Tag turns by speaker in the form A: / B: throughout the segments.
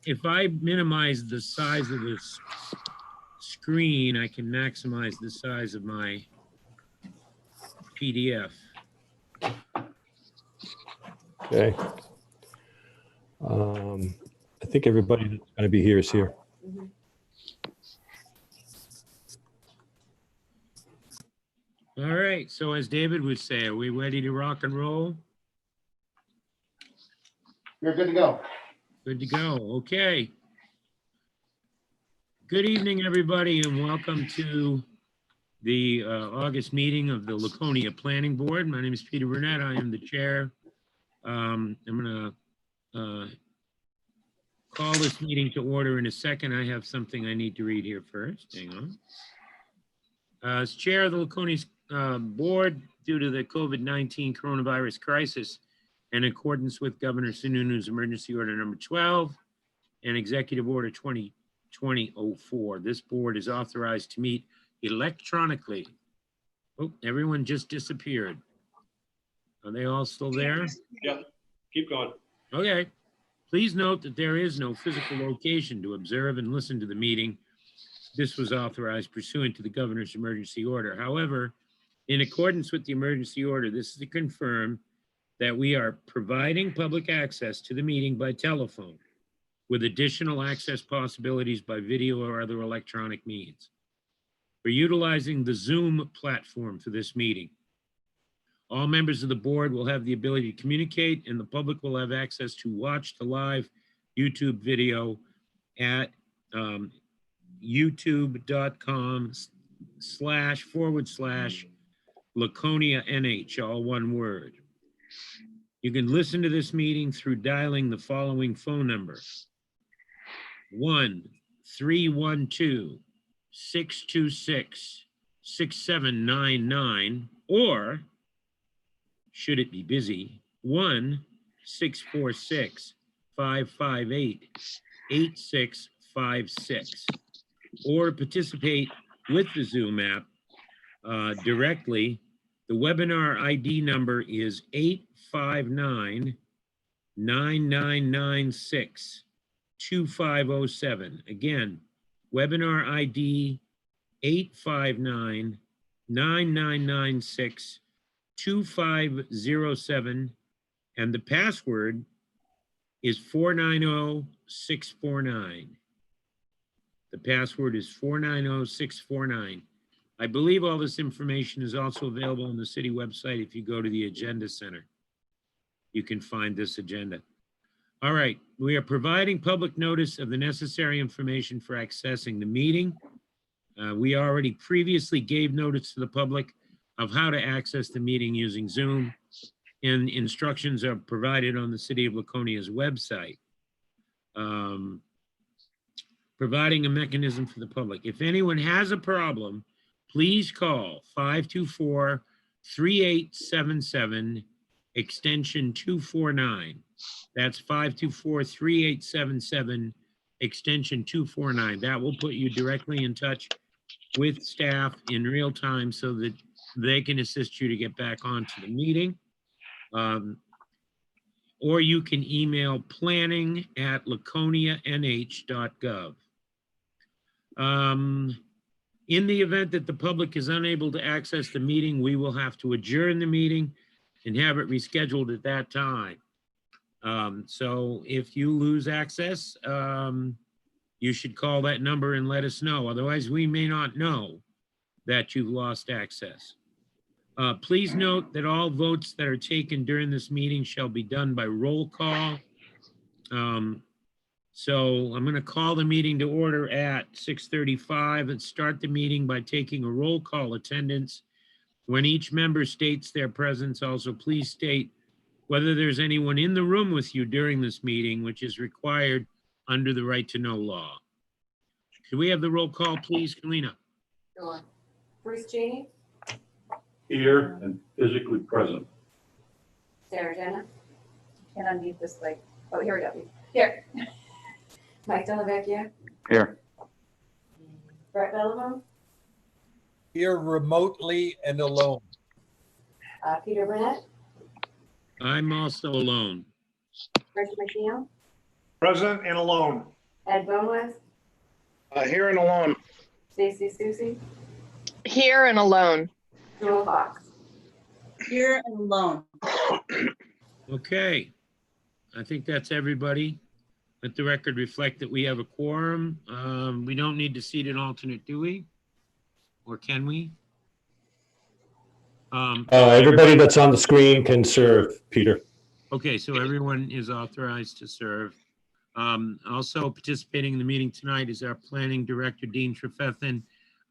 A: if I minimize the size of this screen, I can maximize the size of my PDF.
B: Okay. I think everybody that's going to be here is here.
A: All right, so as David would say, are we ready to rock and roll?
C: You're good to go.
A: Good to go, okay. Good evening, everybody, and welcome to the August meeting of the Laconia Planning Board. My name is Peter Burnett, I am the chair. I'm gonna call this meeting to order in a second. I have something I need to read here first, hang on. As chair of the Laconia board, due to the COVID-19 coronavirus crisis, in accordance with Governor Sununu's emergency order number 12 and executive order 2020-04, this board is authorized to meet electronically. Oh, everyone just disappeared. Are they all still there?
D: Yeah, keep going.
A: Okay. Please note that there is no physical location to observe and listen to the meeting. This was authorized pursuant to the governor's emergency order. However, in accordance with the emergency order, this is to confirm that we are providing public access to the meeting by telephone with additional access possibilities by video or other electronic means. We're utilizing the Zoom platform for this meeting. All members of the board will have the ability to communicate, and the public will have access to watch the live YouTube video at youtube.com//Laconia NH, all one word. You can listen to this meeting through dialing the following phone number: 1-312-626-6799, or should it be busy, 1-646-558-8656, or participate with the Zoom app directly. The webinar ID number is 859-9996-2507. Again, webinar ID 859-9996-2507, and the password is 490649. The password is 490649. I believe all this information is also available on the city website. If you go to the agenda center, you can find this agenda. All right, we are providing public notice of the necessary information for accessing the meeting. We already previously gave notice to the public of how to access the meeting using Zoom, and instructions are provided on the City of Laconia's website. Providing a mechanism for the public. If anyone has a problem, please call 524-3877 extension 249. That's 524-3877 extension 249. That will put you directly in touch with staff in real time so that they can assist you to get back onto the meeting. Or you can email planning@laconianh.gov. In the event that the public is unable to access the meeting, we will have to adjourn the meeting and have it rescheduled at that time. So if you lose access, you should call that number and let us know. Otherwise, we may not know that you've lost access. Please note that all votes that are taken during this meeting shall be done by roll call. So I'm going to call the meeting to order at 6:35 and start the meeting by taking a roll call attendance. When each member states their presence, also please state whether there's anyone in the room with you during this meeting, which is required under the right to know law. Could we have the roll call, please, Kalina?
E: Sure. Bruce Cheney,
D: Here and physically present.
E: Sarah Jenna. Can unmute this like, oh, here we go. Here. Mike Delavecchia,
F: Here.
E: Brett Bellamo,
G: Here remotely and alone.
E: Peter Burnett,
A: I'm also alone.
E: Reggie McNeil,
D: Present and alone.
E: Ed Bonewes,
C: Here and alone.
E: Stacy Susie,
F: Here and alone.
E: Jewel Fox.
H: Here and alone.
A: Okay. I think that's everybody. Let the record reflect that we have a quorum. We don't need to seat an alternate, do we? Or can we?
B: Everybody that's on the screen can serve, Peter.
A: Okay, so everyone is authorized to serve. Also participating in the meeting tonight is our planning director, Dean Trefethan,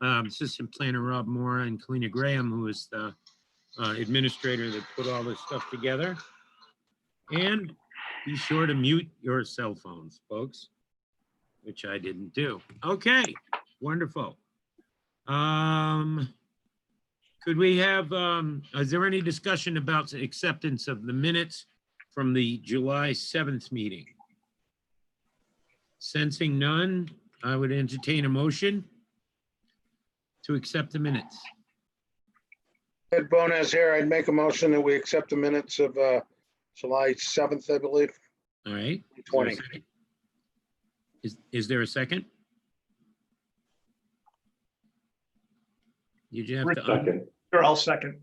A: assistant planner, Rob Mora, and Kalina Graham, who is the administrator that put all this stuff together. And be sure to mute your cell phones, folks, which I didn't do. Okay, wonderful. Could we have, is there any discussion about the acceptance of the minutes from the July 7th meeting? Sensing none, I would entertain a motion to accept the minutes.
C: Ed Bonez here. I'd make a motion that we accept the minutes of July 7th, I believe.
A: All right.
C: 20.
A: Is there a second? Did you have
D: Rich
A: to?
D: second.
I: Sure, I'll second.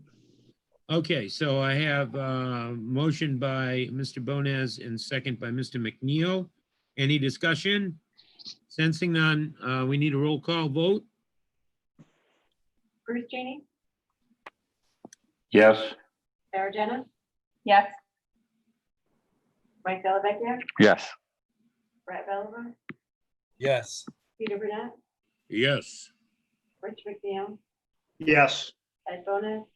A: Okay, so I have a motion by Mr. Bonez and second by Mr. McNeil. Any discussion? Sensing none, we need a roll call vote.
E: Bruce Cheney,
D: Yes.
E: Sarah Jenna,
H: Yes.
E: Mike Delavecchia,
D: Yes.
E: Brett Belliver,
G: Yes.
E: Peter Burnett,
A: Yes.
E: Rich McNeil,
I: Yes.
E: Ed Bonewes,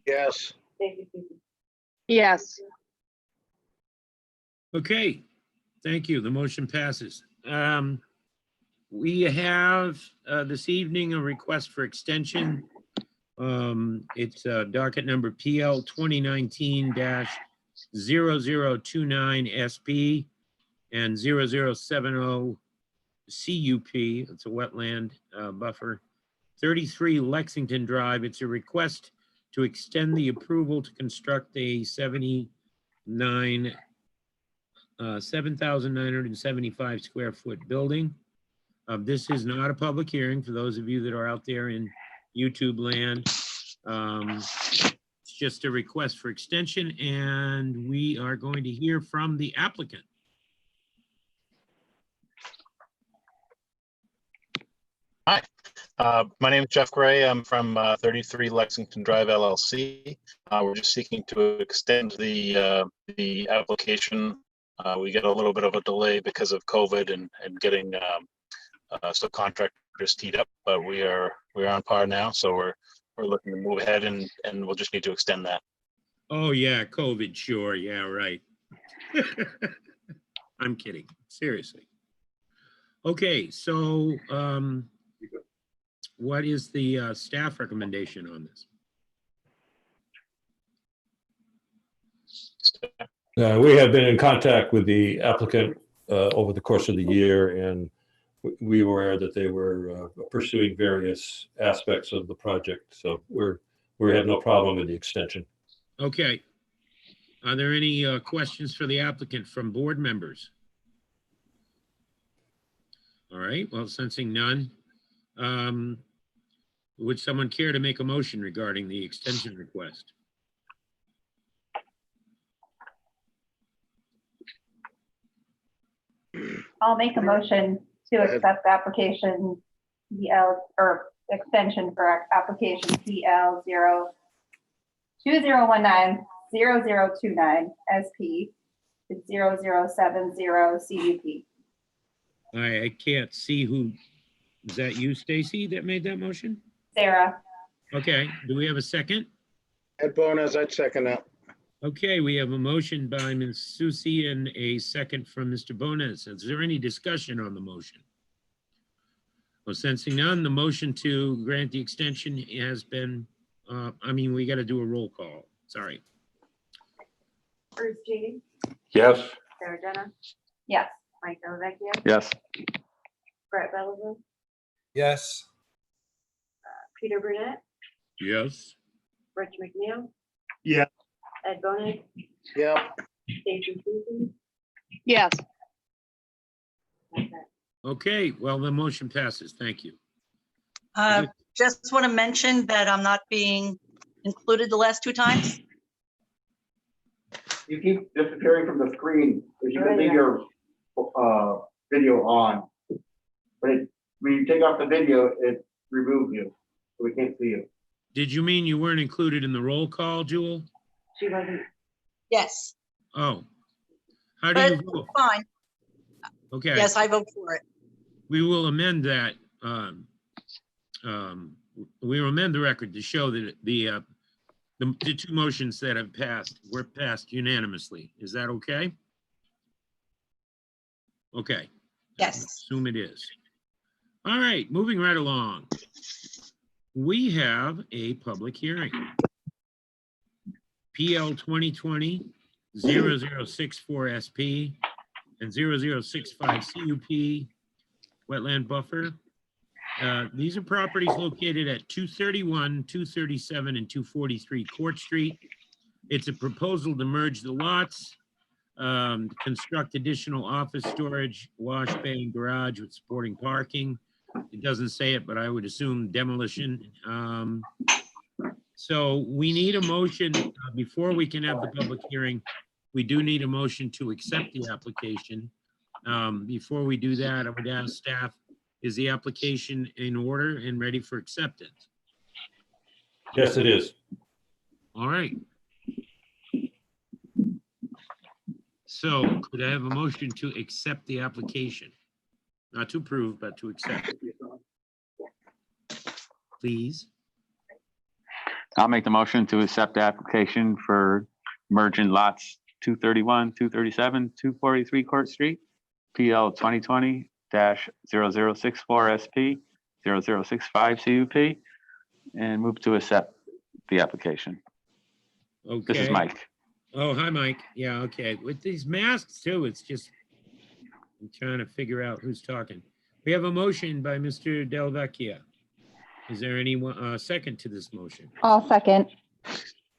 C: Yes.
E: Stacy Susie.
F: Yes.
A: Okay, thank you. The motion passes. We have this evening a request for extension. It's docket number PL 2019-0029 SP and 0070 CUP. It's a wetland buffer. 33 Lexington Drive. It's a request to extend the approval to construct a 7,975 square foot building. This is not a public hearing for those of you that are out there in YouTube land. It's just a request for extension, and we are going to hear from the applicant.
J: My name is Jeff Gray. I'm from 33 Lexington Drive LLC. We're just seeking to extend the application. We get a little bit of a delay because of COVID and getting subcontractors teed up, but we're on par now. So we're looking to move ahead and we'll just need to extend that.
A: Oh yeah, COVID, sure, yeah, right. I'm kidding, seriously. Okay, so what is the staff recommendation on this?
B: We have been in contact with the applicant over the course of the year, and we were aware that they were pursuing various aspects of the project. So we had no problem with the extension.
A: Okay. Are there any questions for the applicant from board members? All right, well, sensing none. Would someone care to make a motion regarding the extension request?
H: I'll make a motion to accept application CL or extension for application CL 2019-0029 SP to 0070 CUP.
A: I can't see who, is that you, Stacy, that made that motion?
H: Sarah.
A: Okay, do we have a second?
C: Ed Bonez, I'd second that.
A: Okay, we have a motion by Ms. Susie and a second from Mr. Bonez. Is there any discussion on the motion? Well, sensing none, the motion to grant the extension has been, we got to do a roll call. Sorry.
E: Bruce Cheney,
D: Yes.
E: Sarah Jenna,
H: Yes.
E: Mike Delavecchia,
D: Yes.
E: Brett Belliver,
G: Yes.
E: Peter Burnett,
A: Yes.
E: Rich McNeil,
I: Yeah.
E: Ed Bonewes,
C: Yep.
E: Stacy Susie.
F: Yes.
E: That's it.
A: Okay, well, the motion passes. Thank you.
K: Just want to mention that I'm not being included the last 2 times.
I: You keep disappearing from the screen. If you can leave your video on. But when you take off the video, it removes you. So we can't see you.
A: Did you mean you weren't included in the roll call, Jewel?
H: She wasn't.
K: Yes,
A: Oh, how do
K: but
A: you vote?
K: fine.
A: Okay.
K: Yes, I vote for it.
A: We will amend that. We will amend the record to show that the 2 motions that have passed were passed unanimously. Is that okay? Okay.
K: Yes.
A: Assume it is. All right, moving right along. We have a public hearing. PL 2020-0064 SP and 0065 CUP wetland buffer. These are properties located at 231, 237, and 243 Court Street. It's a proposal to merge the lots, construct additional office storage, wash bay and garage with supporting parking. It doesn't say it, but I would assume demolition. So we need a motion before we can have the public hearing. We do need a motion to accept the application. Before we do that, I would ask staff, is the application in order and ready for acceptance?
B: Yes, it is.
A: All right. So could I have a motion to accept the application? Not to approve, but to accept. Please.
L: I'll make the motion to accept the application for merging lots 231, 237, 243 Court Street, PL 2020-0064 SP, 0065 CUP, and move to accept the application.
A: Okay.
L: This is Mike.
A: Oh, hi, Mike. Yeah, okay. With these masks too, it's just, I'm trying to figure out who's talking. We have a motion by Mr. Del Vecchia. Is there any second to this motion?
H: I'll second.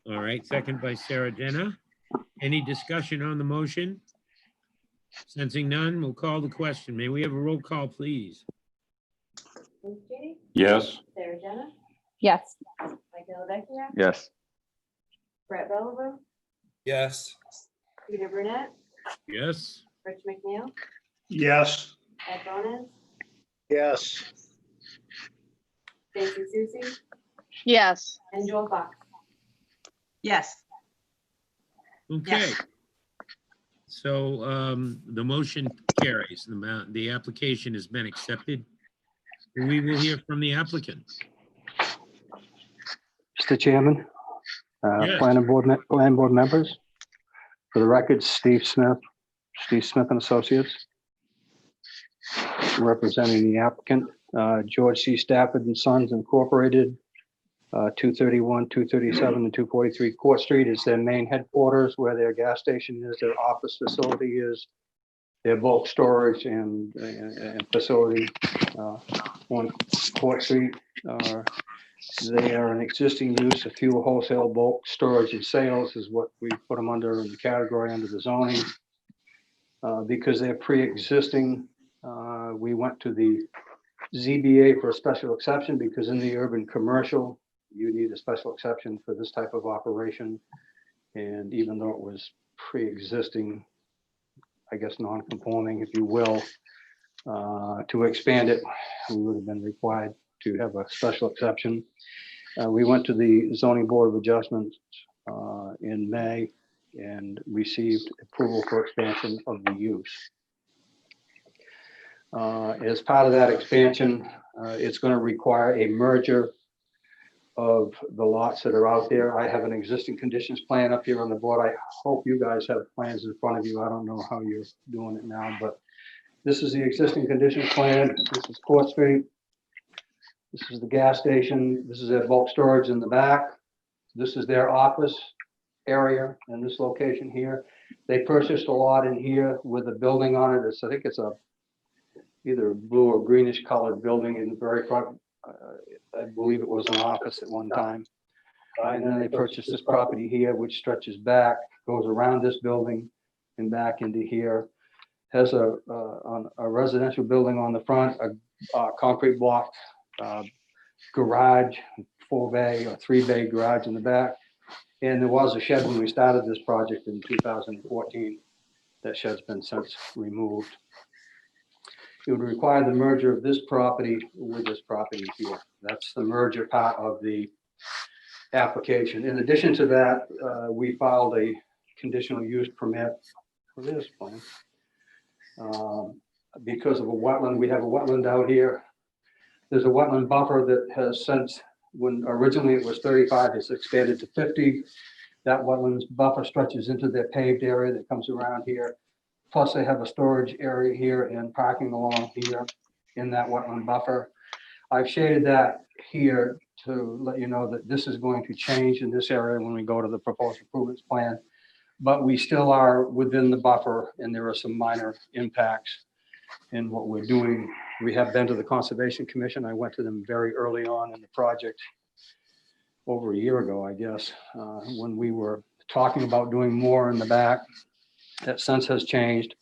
A: All right, second by Sarah Jenna. Any discussion on the motion? Sensing none, we'll call the question. May we have a roll call, please?
E: Bruce Judy,
D: Yes.
E: Sarah Jenna,
H: Yes.
E: Mike Delavecchia,
L: Yes.
E: Brett Bellevo,
G: Yes.
E: Peter Burnett,
A: Yes.
E: Rich McNeil,
I: Yes.
E: Ed Bonas,
C: Yes.
E: Stacy Susie,
F: Yes.
E: and Joel Fox.
K: Yes.
A: Okay.
K: Yes.
A: So the motion carries. The application has been accepted. We will hear from the applicant.
M: Mr. Chairman,
A: Yes.
M: planning board members, for the record, Steve Smith and Associates, representing the applicant, George C. Stafford and Sons Incorporated, 231, 237, and 243 Court Street is their main headquarters, where their gas station is, their office facility is, their bulk storage and facility on Court Street. They are an existing use of fuel wholesale bulk storage and sales is what we put them under in the category under the zoning. Because they're pre-existing, we went to the ZBA for a special exception because in the urban commercial, you need a special exception for this type of operation. And even though it was pre-existing, I guess non-conforming, if you will, to expand it, we would have been required to have a special exception. We went to the Zoning Board of Adjustments in May and received approval for expansion of the use. As part of that expansion, it's going to require a merger of the lots that are out there. I have an existing conditions plan up here on the board. I hope you guys have plans in front of you. I don't know how you're doing it now, but this is the existing conditions plan. This is Court Street. This is the gas station. This is their bulk storage in the back. This is their office area in this location here. They purchased a lot in here with a building on it. I think it's either a blue or greenish colored building in the very front. I believe it was an office at one time. And then they purchased this property here, which stretches back, goes around this building and back into here. has on a residential building on the front, a concrete block garage, 4-bay or 3-bay garage in the back. And there was a shed when we started this project in 2014. That shed's been since removed. It would require the merger of this property with this property here. That's the merger part of the application. In addition to that, we filed a conditional use permit for this plan. Because of a wetland, we have a wetland out here. There's a wetland buffer that has since, when originally it was 35, it's expanded to 50. That wetlands buffer stretches into their paved area that comes around here. Plus they have a storage area here and parking along here in that wetland buffer. I've shaded that here to let you know that this is going to change in this area when we go to the proposed improvements plan. But we still are within the buffer and there are some minor impacts in what we're doing. We have been to the Conservation Commission. I went to them very early on in the project, over a year ago, I guess, when we were talking about doing more in the back. That sense has changed.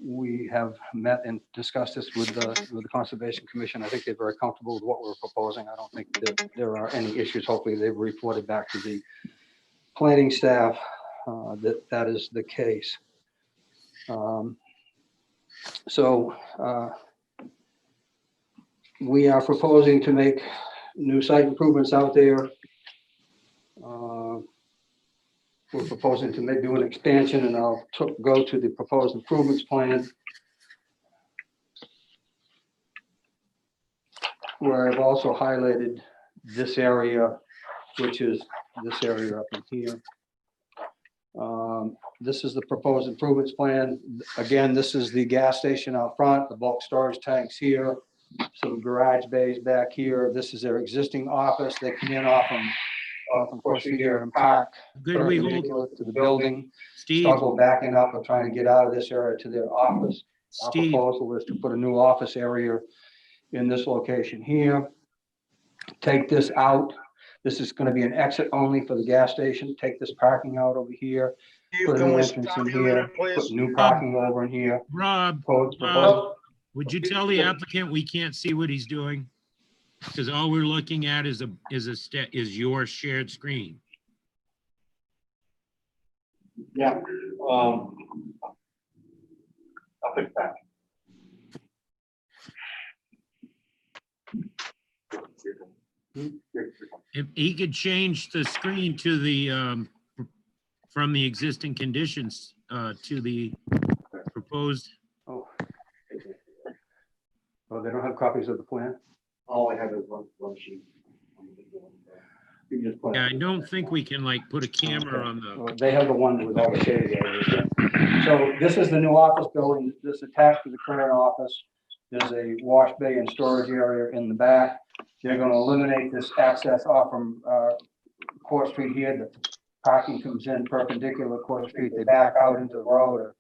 M: We have met and discussed this with the Conservation Commission. I think they're very comfortable with what we're proposing. I don't think that there are any issues. Hopefully they've reported back to the planning staff that is the case. We are proposing to make new site improvements out there. We're proposing to do an expansion, and I'll go to the proposed improvements plan, where I've also highlighted this area, which is this area up in here. This is the proposed improvements plan. Again, this is the gas station out front, the bulk storage tanks here, some garage bays back here. This is their existing office. They come in off from course here and park perpendicular to the building.
A: Steve,
M: Struggle backing up and trying to get out of this area to their office. Our proposal is to put a new office area in this location here. Take this out. This is going to be an exit only for the gas station. Take this parking out over here. Put a new entrance in here. Put new parking over in here.
A: Rob, would you tell the applicant we can't see what he's doing? Because all we're looking at is your shared screen.
I: Yeah. I'll fix that.
A: If he could change the screen to the from the existing conditions to the proposed.
M: Oh, they don't have copies of the plan?
I: All I have is one sheet. You just put-
A: Yeah, I don't think we can like put a camera on the.
M: Well, they have the one with all the shaded areas. So this is the new office building. This is attached to the current office. There's a wash bay and storage area in the back. They're going to eliminate this access off from Court Street here. The parking comes in perpendicular to Court Street. They back out into the road or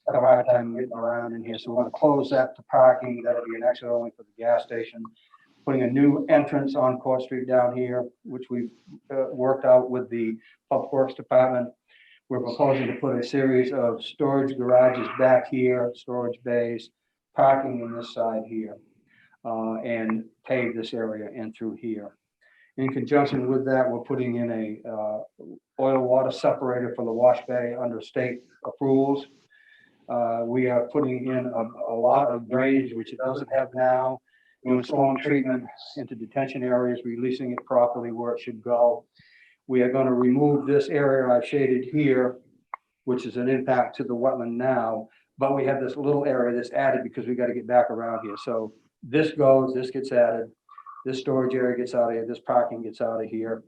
M: have a hard time getting around in here. So we're going to close that to parking. That'll be an exit only for the gas station. Putting a new entrance on Court Street down here, which we've worked out with the Public Works Department. We're proposing to put a series of storage garages back here, storage bays, parking on this side here, and pave this area in through here. In conjunction with that, we're putting in a oil water separator for the wash bay under state approvals. We are putting in a lot of drainage, which it doesn't have now, doing storm treatment into detention areas, releasing it properly where it should go. We are going to remove this area I've shaded here, which is an impact to the wetland now, but we have this little area that's added because we got to get back around here. So this goes, this gets added, this storage area gets out of here, this parking gets out of here.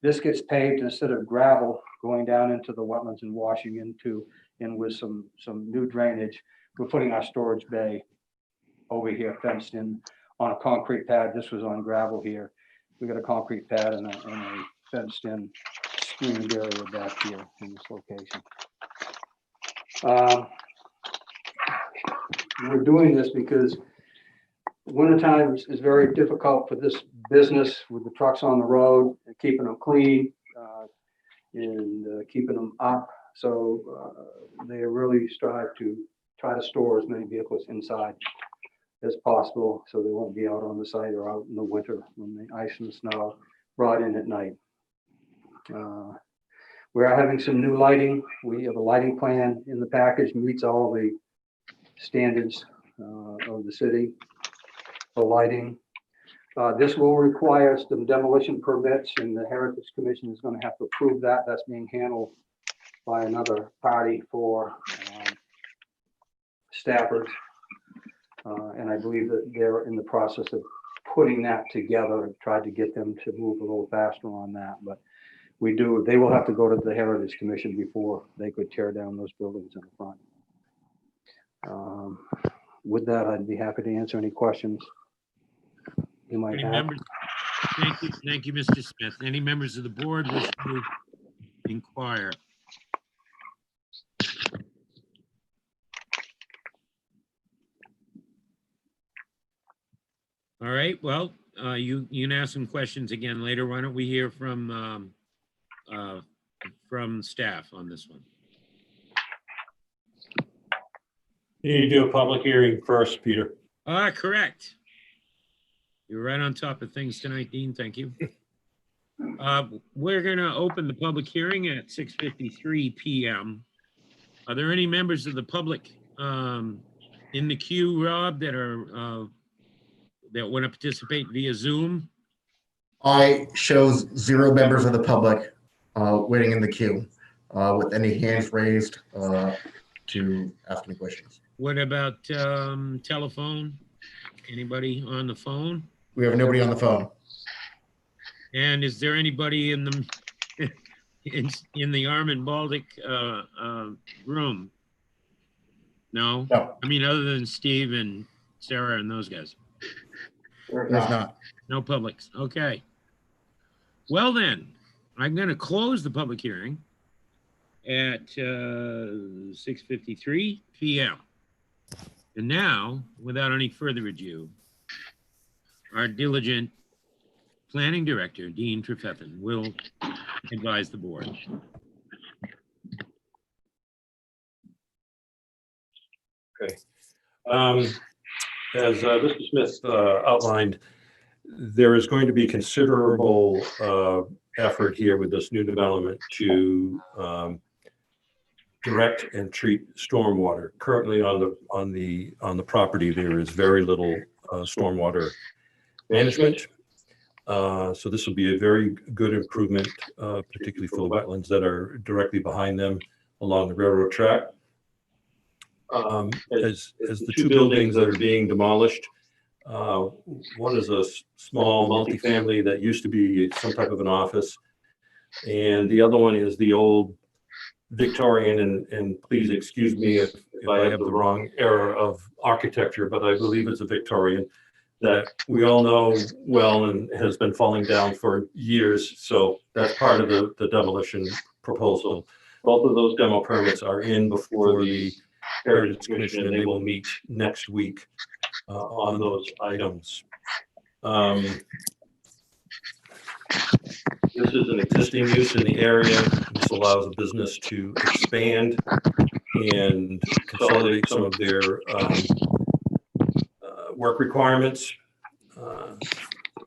M: This gets paved instead of gravel going down into the wetlands and washing into, and with some new drainage. We're putting our storage bay over here fenced in on a concrete pad. This was on gravel here. We got a concrete pad and a fenced in screened area back here in this location. We're doing this because wintertime is very difficult for this business with the trucks on the road and keeping them clean and keeping them up. So they really strive to try to store as many vehicles inside as possible, so they won't be out on the site or out in the winter when the ice and snow brought in at night. We are having some new lighting. We have a lighting plan in the package, meets all the standards of the city for lighting. This will require some demolition permits, and the Heritage Commission is going to have to approve that. That's being handled by another party for staffers. And I believe that they're in the process of putting that together and tried to get them to move a little faster on that. But they will have to go to the Heritage Commission before they could tear down those buildings in the front. With that, I'd be happy to answer any questions you might
A: Any
M: have.
A: members? Thank you, Mr. Smith. Any members of the board wish to inquire? All right, well, you can ask some questions again later. Why don't we hear from staff on this one?
B: You need to do a public hearing first, Peter.
A: Correct. You're right on top of things tonight, Dean. Thank you. We're gonna open the public hearing at 6:53 p.m. Are there any members of the public in the queue, Rob, that are that want to participate via Zoom?
N: I shows 0 members of the public waiting in the queue with any hands raised to ask any questions.
A: What about telephone? Anybody on the phone?
N: We have nobody on the phone.
A: And is there anybody in the in the Armand Baltic room? No?
N: No.
A: I mean, other than Steve and Sarah and those guys.
N: There's not.
A: No publics. Okay. Well then, I'm going to close the public hearing at 6:53 p.m. And now, without any further ado, our diligent planning director, Dean Trefethen, will advise the board.
B: Okay. As Mr. Smith outlined, there is going to be considerable effort here with this new development to direct and treat stormwater. Currently on the property, there is very little stormwater management. So this will be a very good improvement, particularly for the wetlands that are directly behind them along the railroad track. As the 2 buildings that are being demolished, one is a small multifamily that used to be some type of an office, and the other one is the old Victorian, and please excuse me if I have the wrong era of architecture, but I believe it's a Victorian that we all know well and has been falling down for years. So that's part of the demolition proposal. Both of those demo permits are in before the Heritage Commission, and they will meet next week on those items. This is an existing use in the area. This allows a business to expand and consolidate some of their work requirements.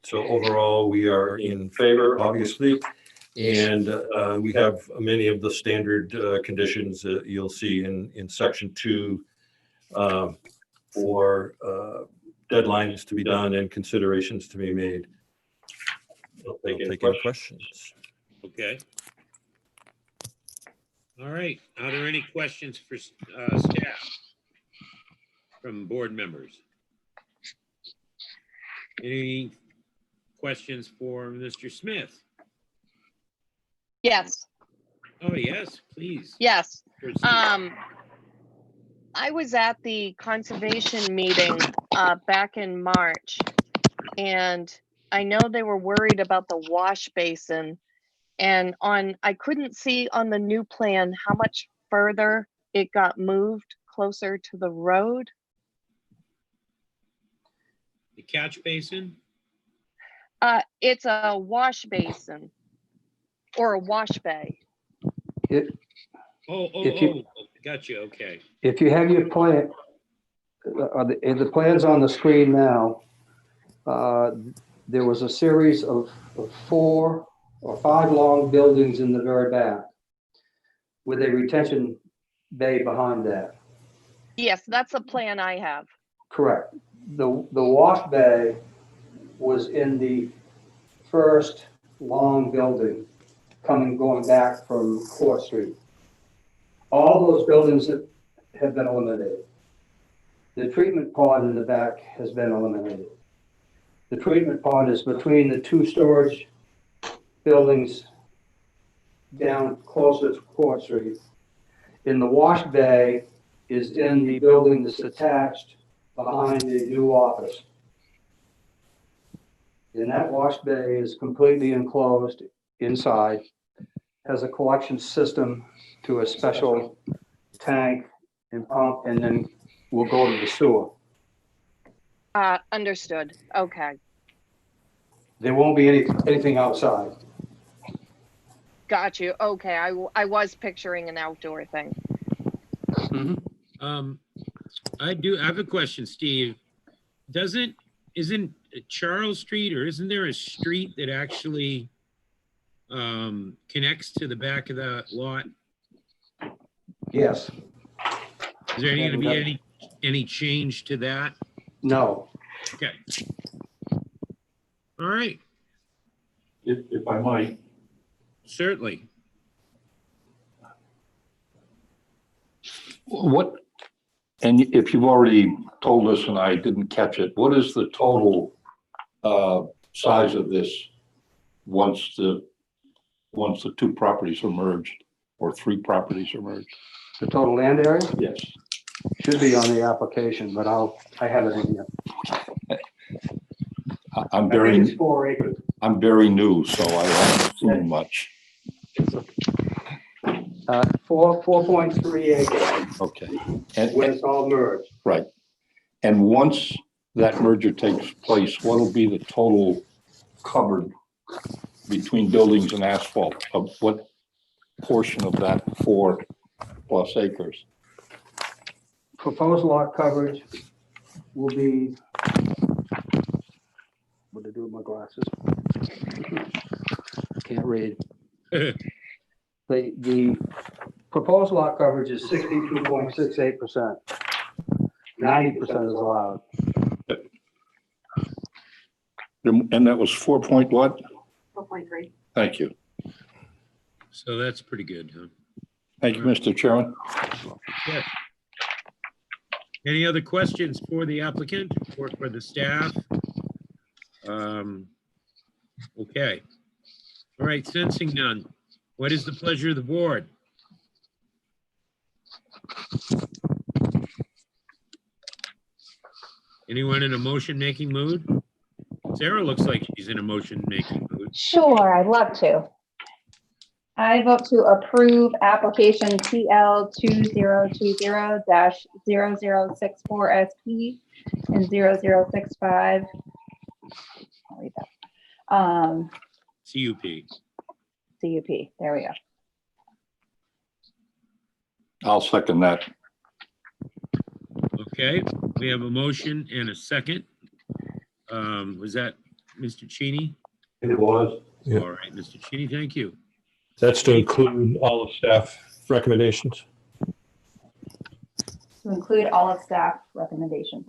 B: So overall, we are in favor, obviously, and we have many of the standard conditions that you'll see in section 2 for deadlines to be done and considerations to be made. I'll take any questions.
A: Okay. All right. Are there any questions for staff from board members? Any questions for Mr. Smith?
F: Yes,
A: Oh, yes, please.
F: yes.
A: Proceed.
F: I was at the conservation meeting back in March, and I know they were worried about the wash basin. And I couldn't see on the new plan how much further it got moved closer to the road.
A: The catch basin?
F: It's a wash basin or a wash bay.
M: If you-
A: Gotcha, okay.
M: If you have your plan, the plans on the screen now, there was a series of 4 or 5 long buildings in the very back with a retention bay behind that.
F: Yes, that's a plan I have.
M: Correct. The wash bay was in the first long building going back from Court Street. All those buildings have been eliminated. The treatment pond in the back has been eliminated. The treatment pond is between the 2 storage buildings down closer to Court Street. In the wash bay is in the building that's attached behind the new office. And that wash bay is completely enclosed inside, has a collection system to a special tank and pump, and then we'll go to the sewer.
F: Understood. Okay,
M: There won't be anything outside.
F: got you. Okay, I was picturing an outdoor thing.
A: I have a question, Steve. Isn't Charles Street, or isn't there a street that actually connects to the back of the lot?
M: Yes.
A: Is there going to be any change to that?
M: No.
A: Okay. All right.
D: If I might,
A: Certainly.
D: what, and if you've already told us and I didn't catch it, what is the total size of this once the 2 properties are merged or 3 properties are merged?
M: The total land area
D: Yes.
M: should be on the application, but I have it in here.
D: I'm
M: I think
D: very,
M: it's 4 acres.
D: I'm very new, so I haven't seen much.
M: 4.3 acres
D: Okay.
M: when it's all merged.
D: Right. And once that merger takes place, what will be the total covered between buildings and asphalt? Of what portion of that 4+ acres?
M: Proposed lot coverage will be, what did I do with my glasses? Can't read. The proposed lot coverage is 62.68%. 90% is allowed.
D: And that was 4 point what?
E: 4.3.
D: Thank you.
A: So that's pretty good, huh?
D: Thank you, Mr. Chairman.
A: Yes. Any other questions for the applicant or for the staff? Okay. All right, sensing none. What is the pleasure of the board? Anyone in a motion-making mood? Sarah looks like she's in a motion-making mood.
H: Sure, I'd love to. I vote to approve application TL 2020-0064SP and 0065. I'll read that.
A: CUP.
H: CUP, there we go.
D: I'll second that.
A: Okay, we have a motion and a second. Was that Mr. Cheney?
B: It was. Yeah.
A: All right, Mr. Cheney, thank you.
B: That's to include all of staff recommendations.
H: To include all of staff recommendations.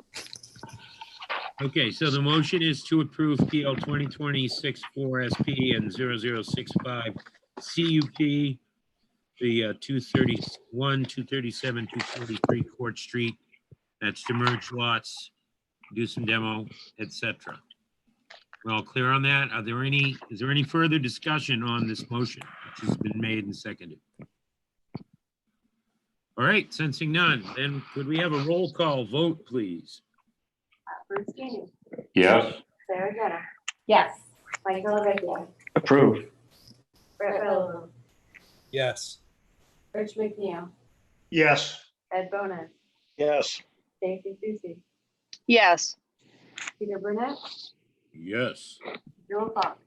A: Okay, so the motion is to approve PL 2020-64SP and 0065 CUP, the 231, 237, 243 Court Street. That's to merge lots, do some demo, etc. We're all clear on that? Is there any further discussion on this motion, which has been made and seconded? All right, sensing none, then could we have a roll call vote, please?
E: Bruce Cheney.
D: Yes.
E: Sarah Jenna.
H: Yes.
E: Mike Delavecchia.
L: Approve.
E: Brett Belleville.
G: Yes.
E: Rich McNeil.
I: Yes.
E: Ed Bonas.
I: Yes.
E: Stacy Susie.
F: Yes.
E: Peter Burnett.
A: Yes.
E: Joel Fox.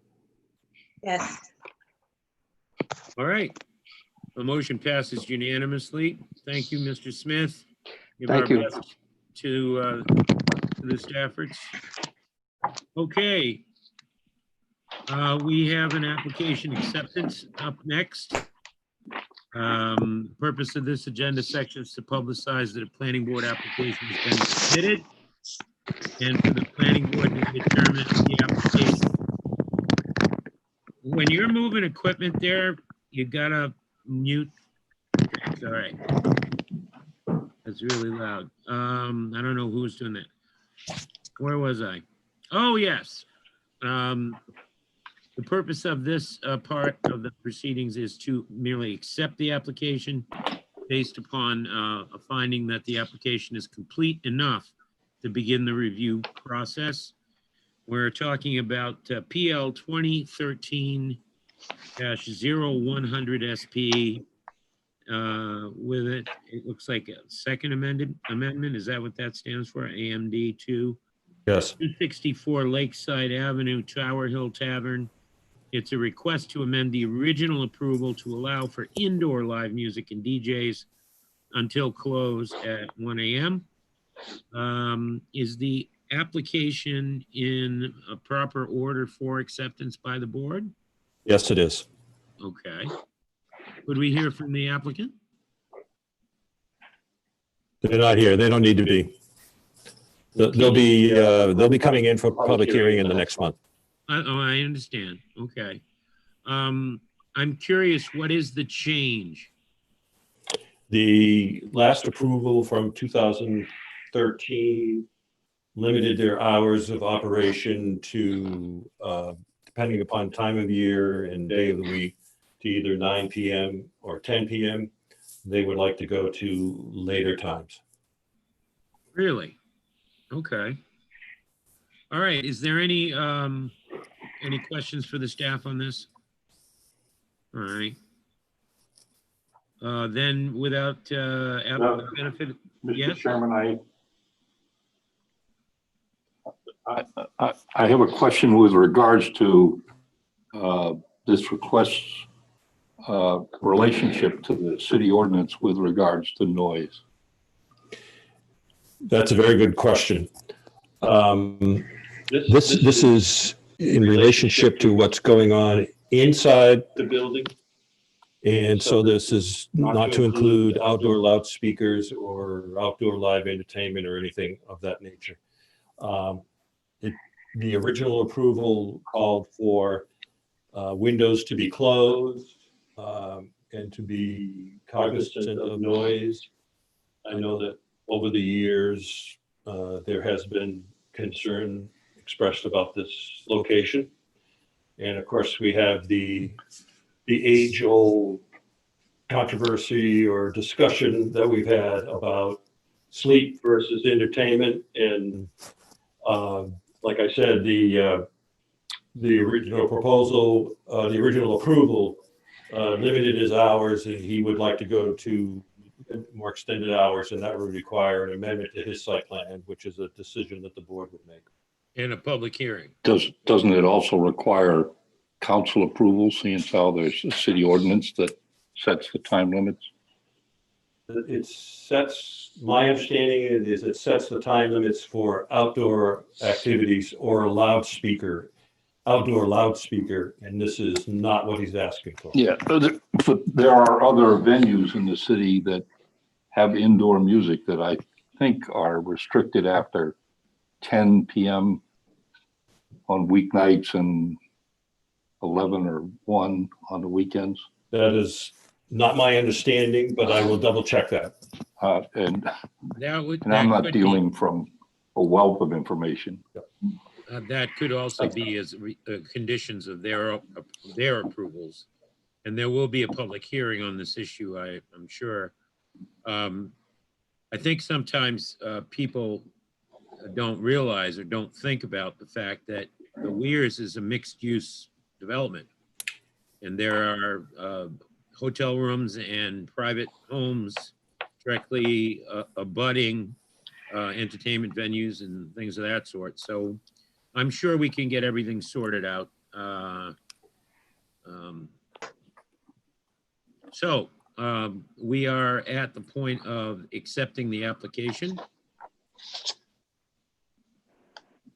K: Yes.
A: All right. The motion passes unanimously. Thank you, Mr. Smith. Give
M: Thank
A: our
M: you.
A: best to the Staffords. Okay. We have an application acceptance up next. The purpose of this agenda section is to publicize that a planning board application has been submitted and for the planning board to determine if the application. When you're moving equipment there, you gotta mute. It's all right. That's really loud. I don't know who's doing that. Where was I? Oh, yes. The purpose of this part of the proceedings is to merely accept the application based upon a finding that the application is complete enough to begin the review process. We're talking about PL 2013-0100 SP. With it, it looks like a second amendment. Is that what that stands for? AMD 2?
B: Yes.
A: 264 Lakeside Avenue, Tower Hill Tavern. It's a request to amend the original approval to allow for indoor live music and DJs until close at 1 a.m. Is the application in a proper order for acceptance by the board?
B: Yes, it is.
A: Okay. Would we hear from the applicant?
B: They're not here. They don't need to be. They'll be coming in for public hearing in the next month.
A: Oh, I understand. Okay. I'm curious, what is the change?
B: The last approval from 2013 limited their hours of operation to, depending upon time of year and day of the week, to either 9 p.m. or 10 p.m. They would like to go to later times.
A: Really? Okay. All right. Is there any questions for the staff on this? All right. Then without benefit,
D: Mr.
A: yes?
D: Chairman, I have a question with regards to this request's relationship to the city ordinance with regards to noise.
B: That's a very good question. This is in relationship to what's going on inside the building. And so this is not to include outdoor loudspeakers or outdoor live entertainment or anything of that nature. The original approval called for windows to be closed and to be cognizant of noise. I know that over the years, there has been concern expressed about this location. And of course, we have the age-old controversy or discussion that we've had about sleep versus entertainment. And like I said, the original proposal, the original approval limited his hours, and he would like to go to more extended hours, and that would require an amendment to his site plan, which is a decision that the board would make.
A: In a public hearing.
D: Doesn't it also require council approval, seeing as how there's a city ordinance that sets the time limits?
B: It sets, my understanding is it sets the time limits for outdoor activities or a loudspeaker, outdoor loudspeaker, and this is not what he's asking for.
D: Yeah, but there are other venues in the city that have indoor music that I think are restricted after 10 p.m. on weeknights and 11 or 1 on the weekends.
B: That is not my understanding, but I will double check that.
D: And
A: That
D: I'm not
A: could
D: dealing from a wealth of information.
A: that could also be as conditions of their approvals. And there will be a public hearing on this issue, I'm sure. I think sometimes people don't realize or don't think about the fact that the Weirs is a mixed-use development. And there are hotel rooms and private homes directly abutting entertainment venues and things of that sort. So I'm sure we can get everything sorted out. we are at the point of accepting the application.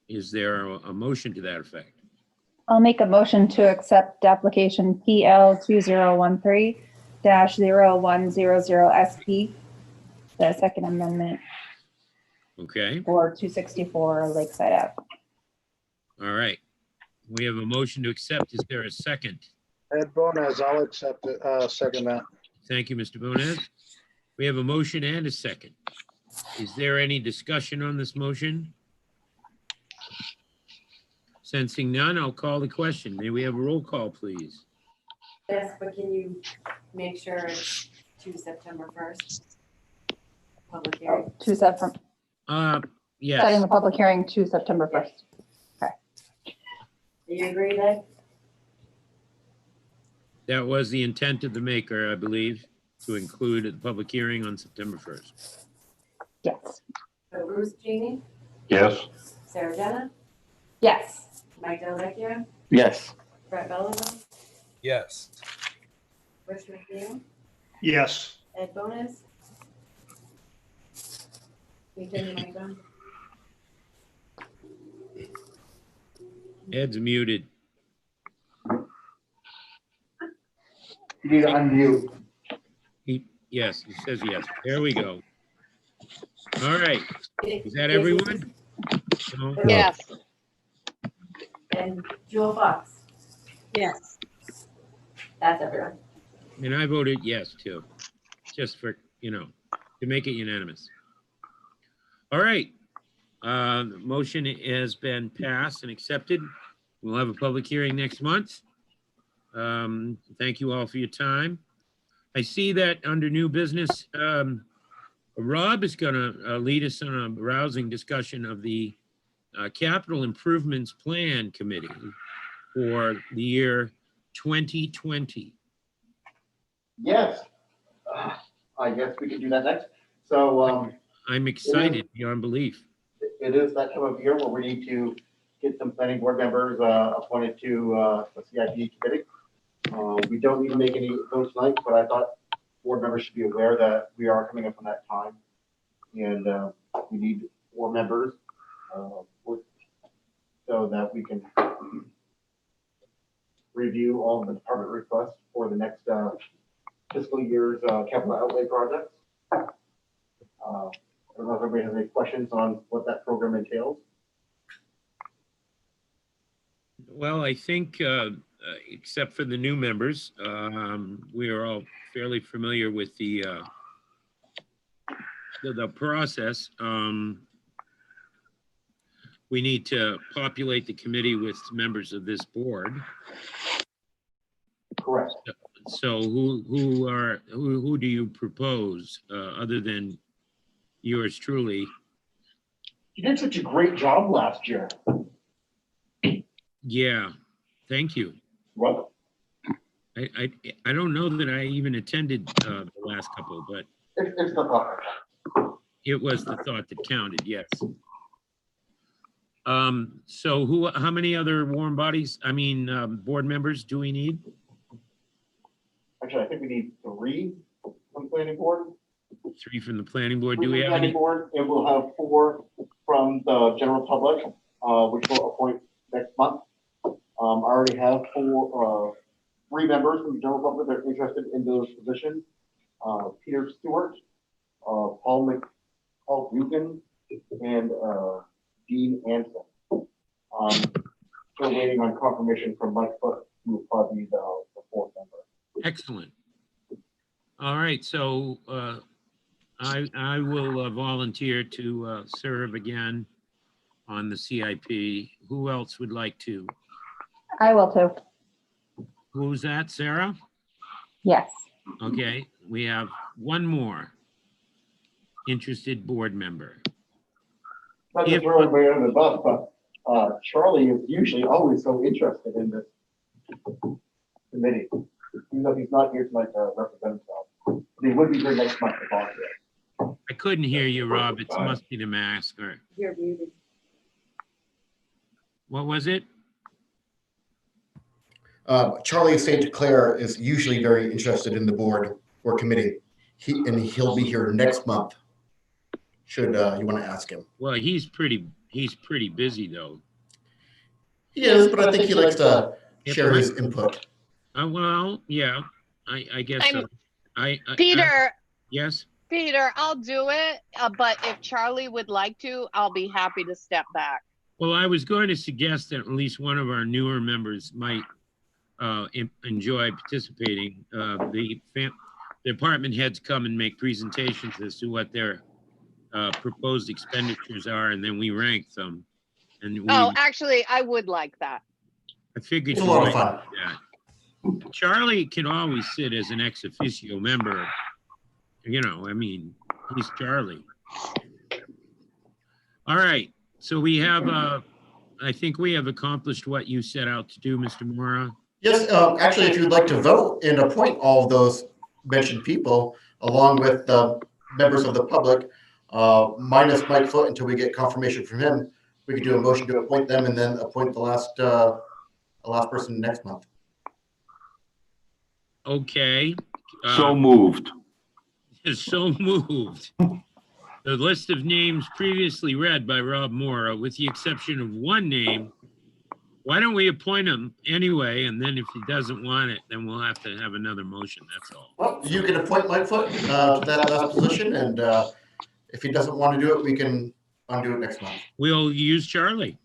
A: Is there a motion to that effect?
H: I'll make a motion to accept application PL 2013-0100SP, the second amendment
A: Okay,
H: for 264 Lakeside Ave.
A: all right. We have a motion to accept. Is there a second?
C: Ed Bonas, I'll accept it, second that.
A: Thank you, Mr. Bonet. We have a motion and a second. Is there any discussion on this motion? Sensing none, I'll call the question. May we have a roll call, please?
E: Yes, but can you make sure it's to September 1st? Public hearing.
H: Two setting
A: Yes,
H: the public hearing to September 1st.
E: Do you agree, Ed?
A: that was the intent of the maker, I believe, to include a public hearing on September 1st.
H: Yes.
E: So Bruce Genie,
D: Yes.
E: Sarah Jenna,
H: Yes.
E: Mike Delvecchio,
L: Yes.
E: Brett Bellarmine,
G: Yes.
E: Rich McNeil,
I: Yes.
E: Ed Bonas. Can you turn your mic on?
A: Ed's muted.
I: You need to unmute.
A: Yes, he says yes. There we go. All right. Is that everyone? No?
F: Yes.
E: And Jewel Fox.
K: Yes.
E: That's everyone.
A: And I voted yes too, just for, to make it unanimous. All right. The motion has been passed and accepted. We'll have a public hearing next month. Thank you all for your time. I see that under new business, Rob is going to lead us on a rousing discussion of the Capital Improvements Plan Committee for the year 2020.
I: Yes. I guess we can do that next. So
A: I'm excited beyond belief.
I: it is that time of year where we need to get some planning board members appointed to the CIP committee. We don't need to make any votes tonight, but I thought board members should be aware that we are coming up on that time. And we need 4 members so that we can review all of the department requests for the next fiscal year's capital outlay projects. I don't know if everybody has any questions on what that program entails.
A: Well, I think, except for the new members, we are all fairly familiar with the process. We need to populate the committee with members of this board.
I: Correct.
A: So who do you propose, other than yours truly?
I: You did such a great job last year.
A: Yeah, thank you.
I: Welcome.
A: I don't know that I even attended the last couple, but
I: It's the thought.
A: it was the thought that counted, yes. So how many other warm bodies, board members do we need?
I: Actually, I think we need 3 from the planning board.
A: 3 from the planning board.
I: From
A: Do
I: the
A: we have
I: planning
A: any?
I: board, and we'll have 4 from the general public, which we'll appoint next month. I already have 3 members from the general public that are interested in those positions. Peter Stewart, Paul Buchan, and Dean Anson. Still waiting on confirmation from Mike Foot, who will probably be the 4th member.
A: Excellent. All right, so I will volunteer to serve again on the CIP. Who else would like to?
H: I will too.
A: Who's that, Sarah?
H: Yes.
A: Okay, we have one more interested board member.
I: Not to throw everybody under the bus, but Charlie is usually always so interested in this committee. Even though he's not here tonight to represent himself. He would be here next month to volunteer.
A: I couldn't hear you, Rob. It must be the mask or
E: You're muted.
A: what was it?
N: Charlie St. Clair is usually very interested in the board. we're committing. He'll be here next month. Should you want to ask him?
A: Well, he's pretty busy though.
N: He is, but I think he likes to share his input.
A: Well, yeah, I guess so.
F: Peter,
A: Yes.
F: Peter, I'll do it, but if Charlie would like to, I'll be happy to step back.
A: Well, I was going to suggest that at least one of our newer members might enjoy participating. The department heads come and make presentations as to what their proposed expenditures are, and then we rank them. And
F: Actually, I would like that.
A: I figured
N: It's a
A: you
N: lot of
A: might
N: fun.
A: do that. Charlie can always sit as an ex officio member. You know, I mean, he's Charlie. All right. So we have, I think we have accomplished what you set out to do, Mr. Mora.
N: Yes, actually, if you'd like to vote and appoint all of those mentioned people, along with members of the public, minus Mike Foot until we get confirmation from him, we could do a motion to appoint them and then appoint the last person next month.
A: Okay.
D: So moved.
A: So moved. The list of names previously read by Rob Mora, with the exception of one name. Why don't we appoint him anyway? And then if he doesn't want it, then we'll have to have another motion. That's all.
N: Well, you can appoint Mike Foot to that last position, and if he doesn't want to do it, we can undo it next month.
A: We'll use Charlie.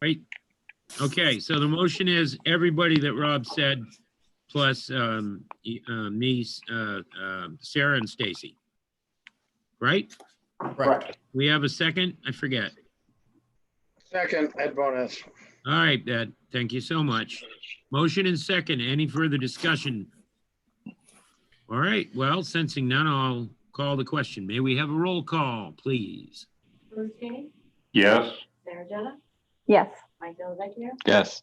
A: Right. Okay, so the motion is everybody that Rob said, plus me, Sarah and Stacy. Right?
N: Right.
A: We have a second? I forget.
C: Second, Ed Bonas.
A: All right, Ed, thank you so much. Motion and second. Any further discussion? All right, well, sensing none, I'll call the question. May we have a roll call, please?
E: Bruce King,
D: Yes.
E: Sarah Jenna,
H: Yes.
E: Mike Delvecchio,
L: Yes.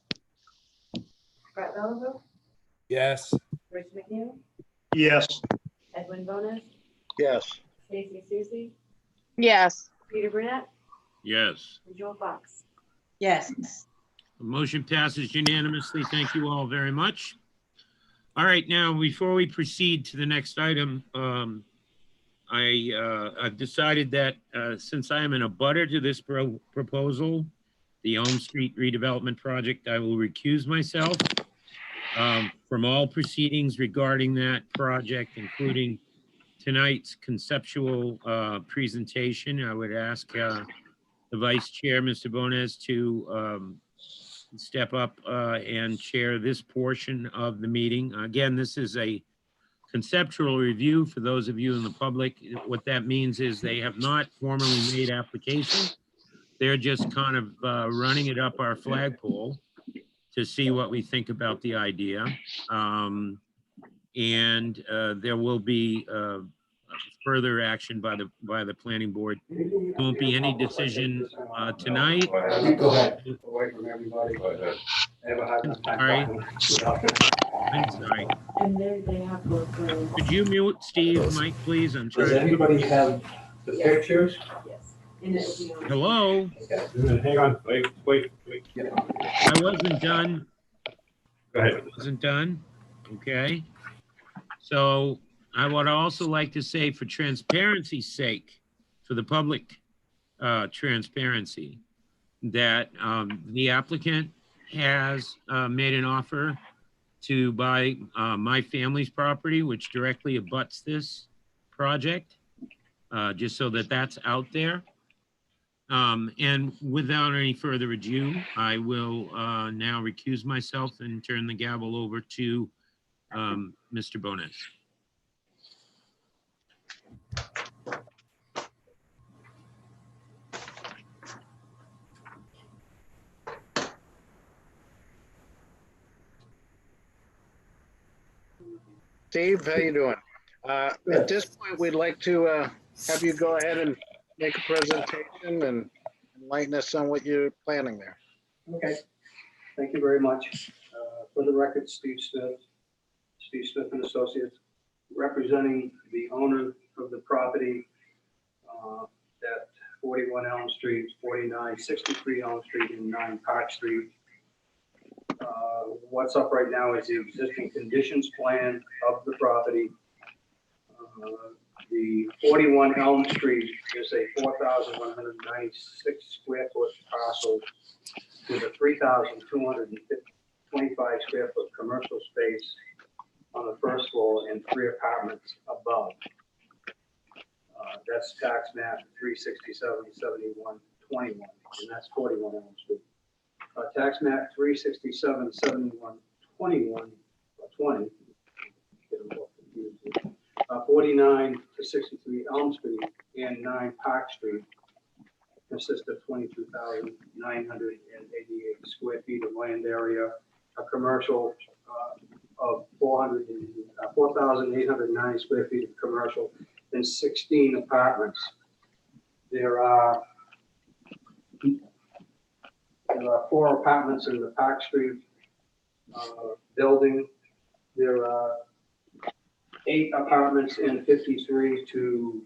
E: Brett Bellevue,
G: Yes.
E: Rich McNeil,
I: Yes.
E: Edwin Bonas,
C: Yes.
E: Stacy Susie,
F: Yes.
E: Peter Burnett,
A: Yes.
E: and Joel Fox.
K: Yes.
A: The motion passes unanimously. Thank you all very much. All right, now, before we proceed to the next item, I've decided that since I am in a butter to this proposal, the Elm Street redevelopment project, I will recuse myself from all proceedings regarding that project, including tonight's conceptual presentation. I would ask the Vice Chair, Mr. Bonas, to step up and chair this portion of the meeting. Again, this is a conceptual review for those of you in the public. What that means is they have not formally made applications. They're just kind of running it up our flagpole to see what we think about the idea. And there will be further action by the planning board. There won't be any decision tonight.
N: Go ahead.
M: Away from everybody.
A: I'm sorry.
E: And then they have to go through.
A: Could you mute Steve, Mike, please? I'm
M: Does
A: trying.
M: anybody have the pictures?
E: Yes. And it'll be on.
A: Hello?
B: Hang on, wait.
A: I wasn't done.
B: Go ahead.
A: Wasn't done. Okay. So I would also like to say, for transparency's sake, for the public transparency, that the applicant has made an offer to buy my family's property, which directly abuts this project, just so that that's out there. And without any further ado, I will now recuse myself and turn the gavel over to Mr. Bonas.
C: Steve, how you doing? At this point, we'd like to have you go ahead and make a presentation and enlighten us on what you're planning there.
M: Okay, thank you very much. For the record, Steve Smith and Associates, representing the owner of the property at 41 Elm Street, 4963 Elm Street, and 9 Park Street. What's up right now is the existing conditions plan of the property. The 41 Elm Street is a 4,196 square foot parcel with a 3,225 square foot commercial space on the first floor and 3 apartments above. That's tax map 367-71-21, and that's 41 Elm Street. Tax map 367-71-21, 20, 49 to 63 Elm Street and 9 Park Street consist of 22,988 square feet of land area, a commercial of 4,890 square feet of commercial, and 16 apartments. There are 4 apartments in the Park Street building. There are 8 apartments in 53 to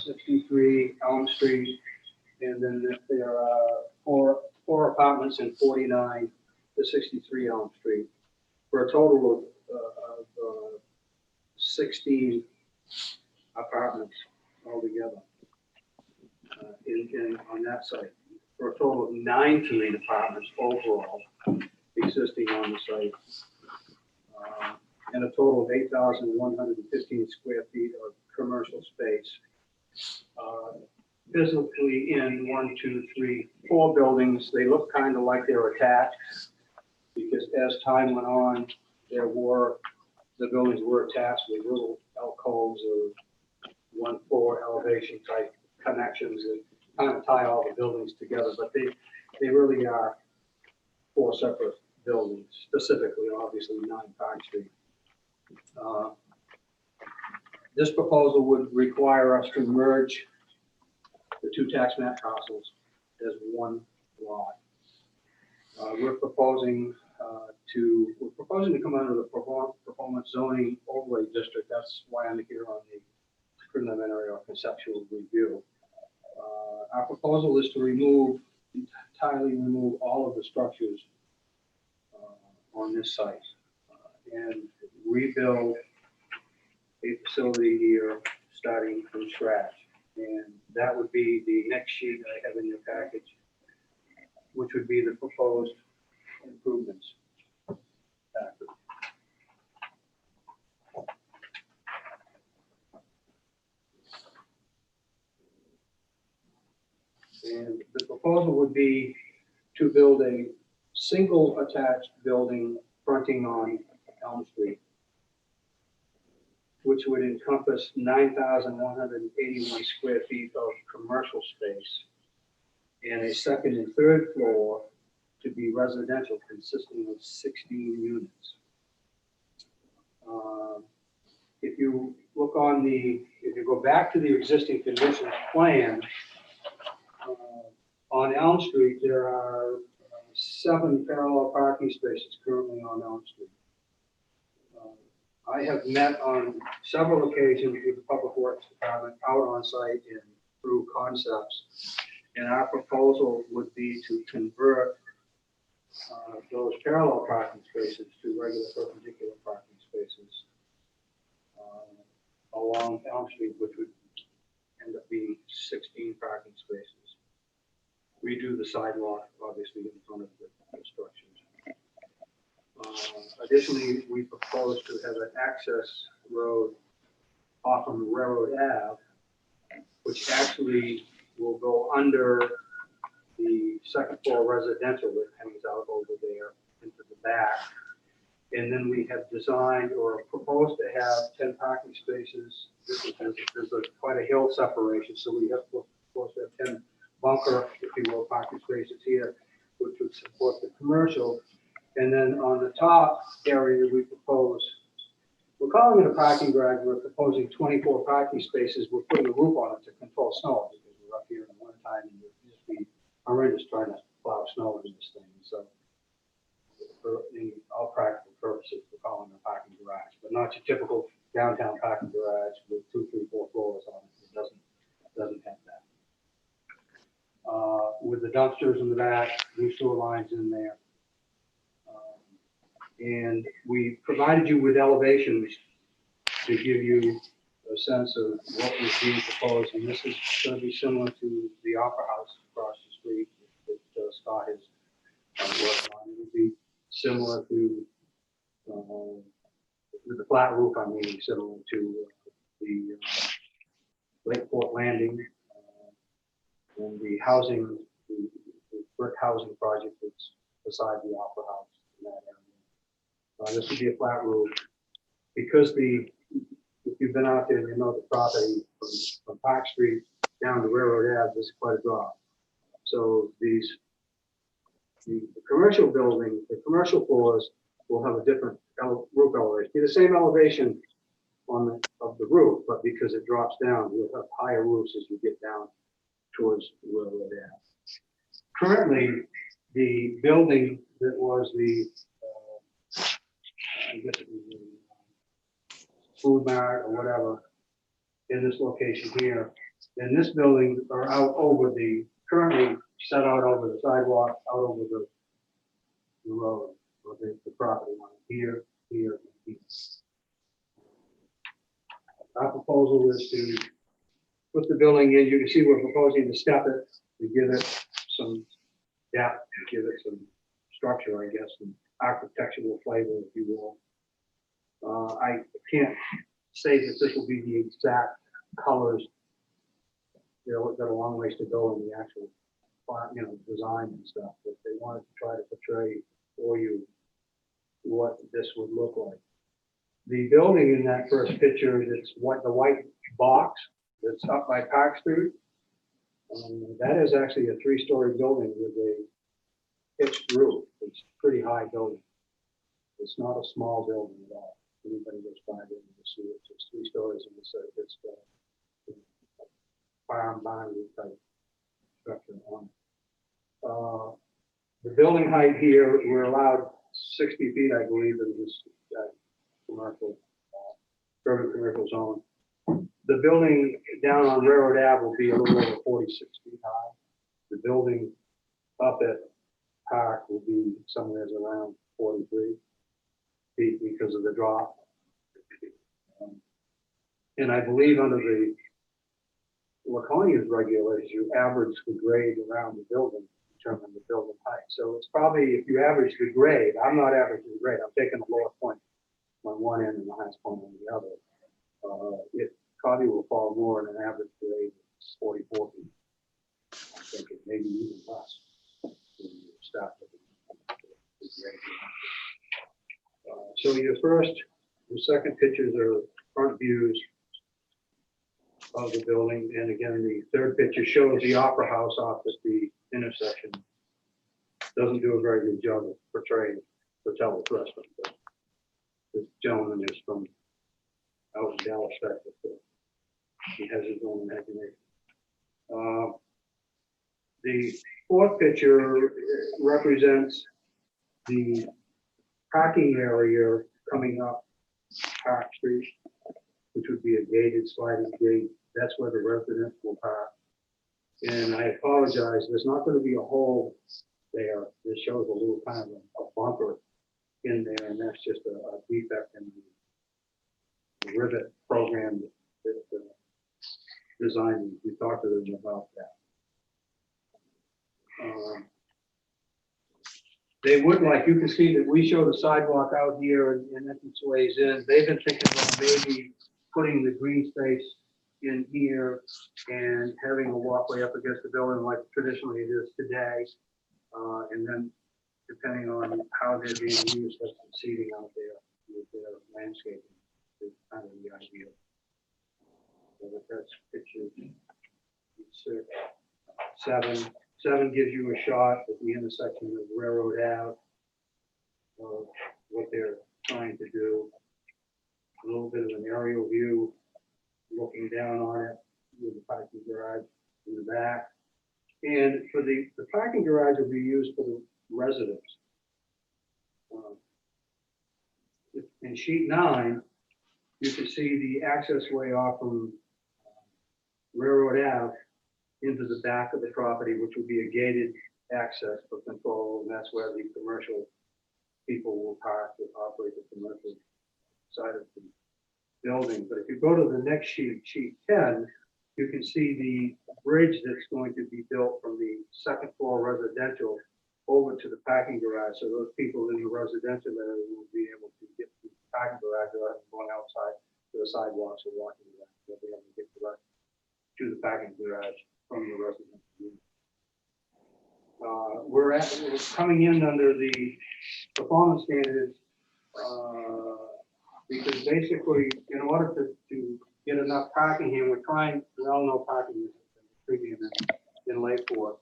M: 63 Elm Street, and then there are 4 apartments in 49 to 63 Elm Street, for a total of 16 apartments altogether on that site, for a total of 19 apartments overall existing on the site, and a total of 8,115 square feet of commercial space. Physically in 1, 2, 3, 4 buildings, they look kind of like they're attached, because as time went on, the buildings were attached with little alcoves or 1 floor elevation type connections that kind of tie all the buildings together, but they really are 4 separate buildings, specifically, obviously, 9 Park Street. This proposal would require us to merge the 2 tax map parcels as 1 lot. We're proposing to come under the performance zoning overlay district. That's why I'm here on the preliminary or conceptual review. Our proposal is to entirely remove all of the structures on this site and rebuild a facility here starting from scratch. And that would be the next sheet I have in your package, which would be the proposed improvements. And the proposal would be to build a single attached building fronting on Elm Street, which would encompass 9,181 square feet of commercial space and a second and third floor to be residential, consisting of 16 units. If you go back to the existing conditions plan, on Elm Street, there are 7 parallel parking spaces currently on Elm Street. I have met on several occasions with the Public Works Department out on site and through concepts. And our proposal would be to convert those parallel parking spaces to regular perpendicular parking spaces along Elm Street, which would end up being 16 parking spaces. Redo the sidewalk, obviously, in front of the structures. Additionally, we propose to have an access road off of Railroad Ave, which actually will go under the second floor residential that hangs out over there into the back. And then we have designed or proposed to have 10 parking spaces. There's quite a hill separation, so we have proposed to have 10 bunker, if you will, parking spaces here, which would support the commercial. And then on the top area, we're calling it a parking garage. We're proposing 24 parking spaces. We're putting a roof on it to control snow because we're up here in the wintertime and we're just trying to plow snow in this thing. So for all practical purposes, we're calling it a parking garage, but not your typical downtown parking garage with 2, 3, 4 floors on it. It doesn't have that. With the dumpsters in the back, new sewer lines in there. And we provided you with elevations to give you a sense of what was being proposed. And this is going to be similar to the Opera House across the street that Scott has worked on. It would be similar to, with the flat roof, I mean, similar to the Lakeport Landing and the housing, the brick housing project that's beside the Opera House in that area. This would be a flat roof. Because if you've been out there and you know the property from Park Street down to Railroad Ave, there's quite a drop. So the commercial building, the commercial floors will have a different roof elevation. Be the same elevation of the roof, but because it drops down, you'll have higher roofs as you get down towards Railroad Ave. Currently, the building that was the, I guess it was the food mart or whatever, in this location here, and this building are out over currently set out over the sidewalk, out over the road, or the property line, here, and here. Our proposal is to put the building in. You can see we're proposing to step it, to give it some depth, to give it some structure, I guess, and architectural flavor, if you will. I can't say that this will be the exact colors. We've got a long ways to go in the actual, design and stuff, but they wanted to try to portray for you what this would look like. The building in that first picture, that's the white box that's up by Park Street. That is actually a 3-story building with a pitched roof. It's a pretty high building. It's not a small building at all. Anybody goes by there and see it. It's 3 stories and it's farm barn type structure on it. The building height here, we're allowed 60 feet, I believe, in this commercial, urban commercial zone. The building down on Railroad Ave will be a little over 46 feet high. The building up at Park will be somewhere around 43 feet because of the drop. And I believe under the Laconia's regulations, you average the grade around the building to determine the building height. So it's probably, if you average the grade, I'm not averaging the grade, I'm taking the lower point on one end and the highest point on the other. It probably will fall more in an average grade of 44 feet. I think it may be even less when you start with the grade. So the second pictures are front views of the building. And again, the third picture shows the Opera House off at the intersection. Doesn't do a very good job of portraying Hotel restaurant. But this gentleman is from out in Dallas, Texas. So he has his own imagination. The fourth picture represents the parking area coming up Park Street, which would be a gated sliding gate. That's where the residents will park. And I apologize, there's not going to be a hole there. This shows a little kind of a bumper in there, and that's just a defect in the rivet program that designed. We talked to them about that. They would like, you can see that we show the sidewalk out here and entrance ways in. They've been thinking about maybe putting the green space in here and having a walkway up against the building like traditionally it is today. And then depending on how they're being used, that's the seating out there with their landscaping is kind of the idea. So that's picture 6. 7 gives you a shot at the intersection of Railroad Ave of what they're trying to do. A little bit of an aerial view looking down on it with the parking garage in the back. And for the parking garage will be used for the residents. In sheet 9, you can see the access way off from Railroad Ave into the back of the property, which would be a gated access for control, and that's where the commercial people will park to operate the commercial side of the building. But if you go to the next sheet, sheet 10, you can see the bridge that's going to be built from the second floor residential over to the parking garage. So those people in the residential area will be able to get to the parking garage without going outside to the sidewalks or walking around. They'll be able to get direct to the parking garage from the residential unit. We're coming in under the performance standards because basically, in order to get enough parking here, we all know parking is a premium in Lakeport,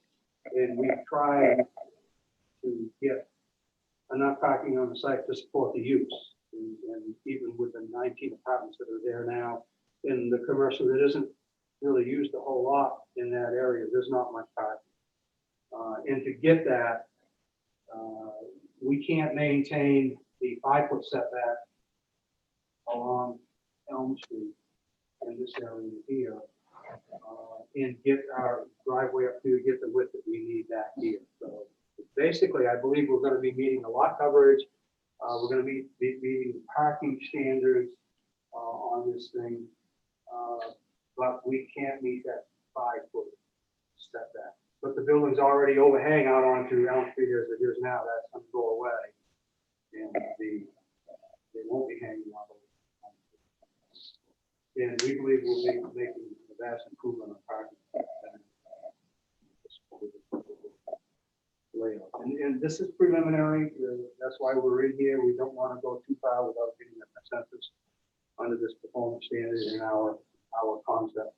M: and we try to get enough parking on the site to support the use. And even with the 19 apartments that are there now, in the commercial that isn't really used a whole lot in that area, there's not much parking. And to get that, we can't maintain the 5-foot setback along Elm Street in this area here, and get our driveway up to get the width that we need back here. So basically, I believe we're going to be meeting the lot coverage. We're going to be meeting parking standards on this thing, but we can't meet that 5-foot setback. But the building's already overhang out onto Elm Street as it is now. That's going to go away, and they won't be hanging out. And we believe we'll be making a vast improvement on parking layout. And this is preliminary. That's why we're in here. We don't want to go too far without getting a consensus under this performance standard and our concept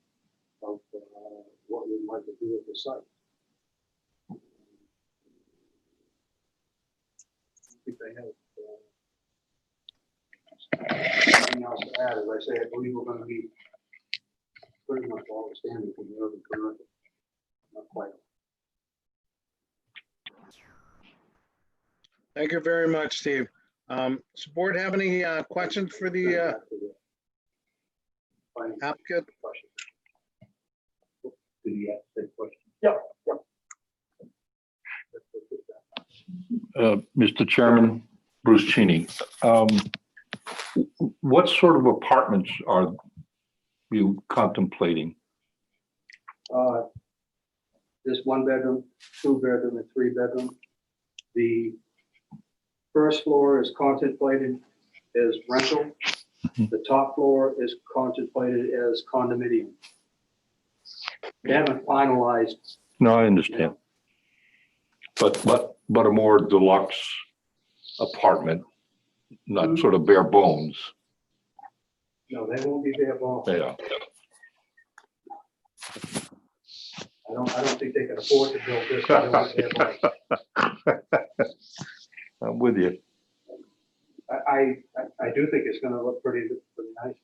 M: of what we'd like to do with the site. I think they have nothing else to add. As I say, I believe we're going to meet pretty much all the standards in the urban commercial. Not quite.
C: Thank you very much, Steve. Does the board have any questions for the applicant?
M: Did he ask that question?
D: Mr. Chairman, Bruce Cheney, what sort of apartments are you contemplating?
M: This 1-bedroom, 2-bedroom, and 3-bedroom. The first floor is contemplated as rental. The top floor is contemplated as condominium. They haven't finalized.
D: No, I understand. But a more deluxe apartment, not sort of bare bones.
M: No, they won't be bare bones.
D: Yeah.
M: I don't think they can afford to build this. Bare bones.
D: I'm with you.
M: I do think it's going to look pretty nice.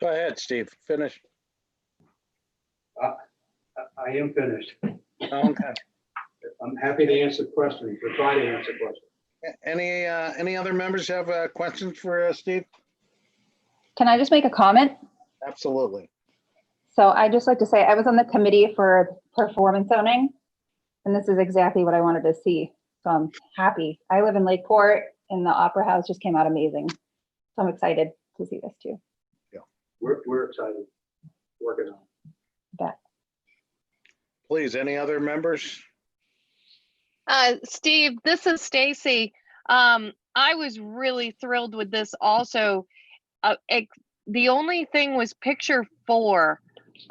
C: Go ahead, Steve. Finish.
M: I am finished.
C: Okay.
M: I'm happy to answer questions, or try to answer questions.
C: Any other members have questions for Steve?
H: Can I just make a comment?
C: Absolutely.
H: So I just like to say I was on the committee for performance zoning, and this is exactly what I wanted to see. So I'm happy. I live in Lakeport, and the Opera House just came out amazing. So I'm excited to see this too.
C: Yeah,
M: we're excited. Working on
H: that.
C: Please, any other members?
F: Steve, this is Stacy. I was really thrilled with this also. The only thing was picture 4.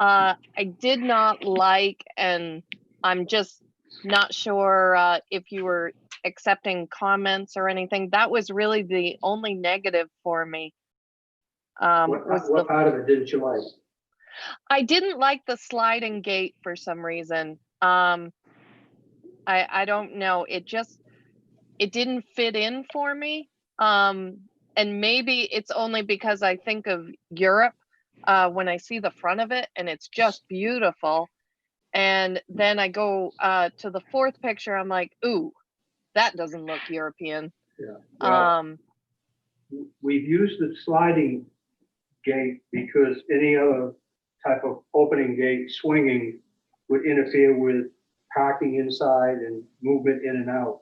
F: I did not like, and I'm just not sure if you were accepting comments or anything. That was really the only negative for me.
M: what part of it didn't you like?
F: I didn't like the sliding gate for some reason. I don't know. It didn't fit in for me. And maybe it's only because I think of Europe when I see the front of it, and it's just beautiful. And then I go to the 4th picture. I'm like, ooh, that doesn't look European.
M: Yeah. Well, we've used the sliding gate because any other type of opening gate swinging would interfere with parking inside and movement in and out,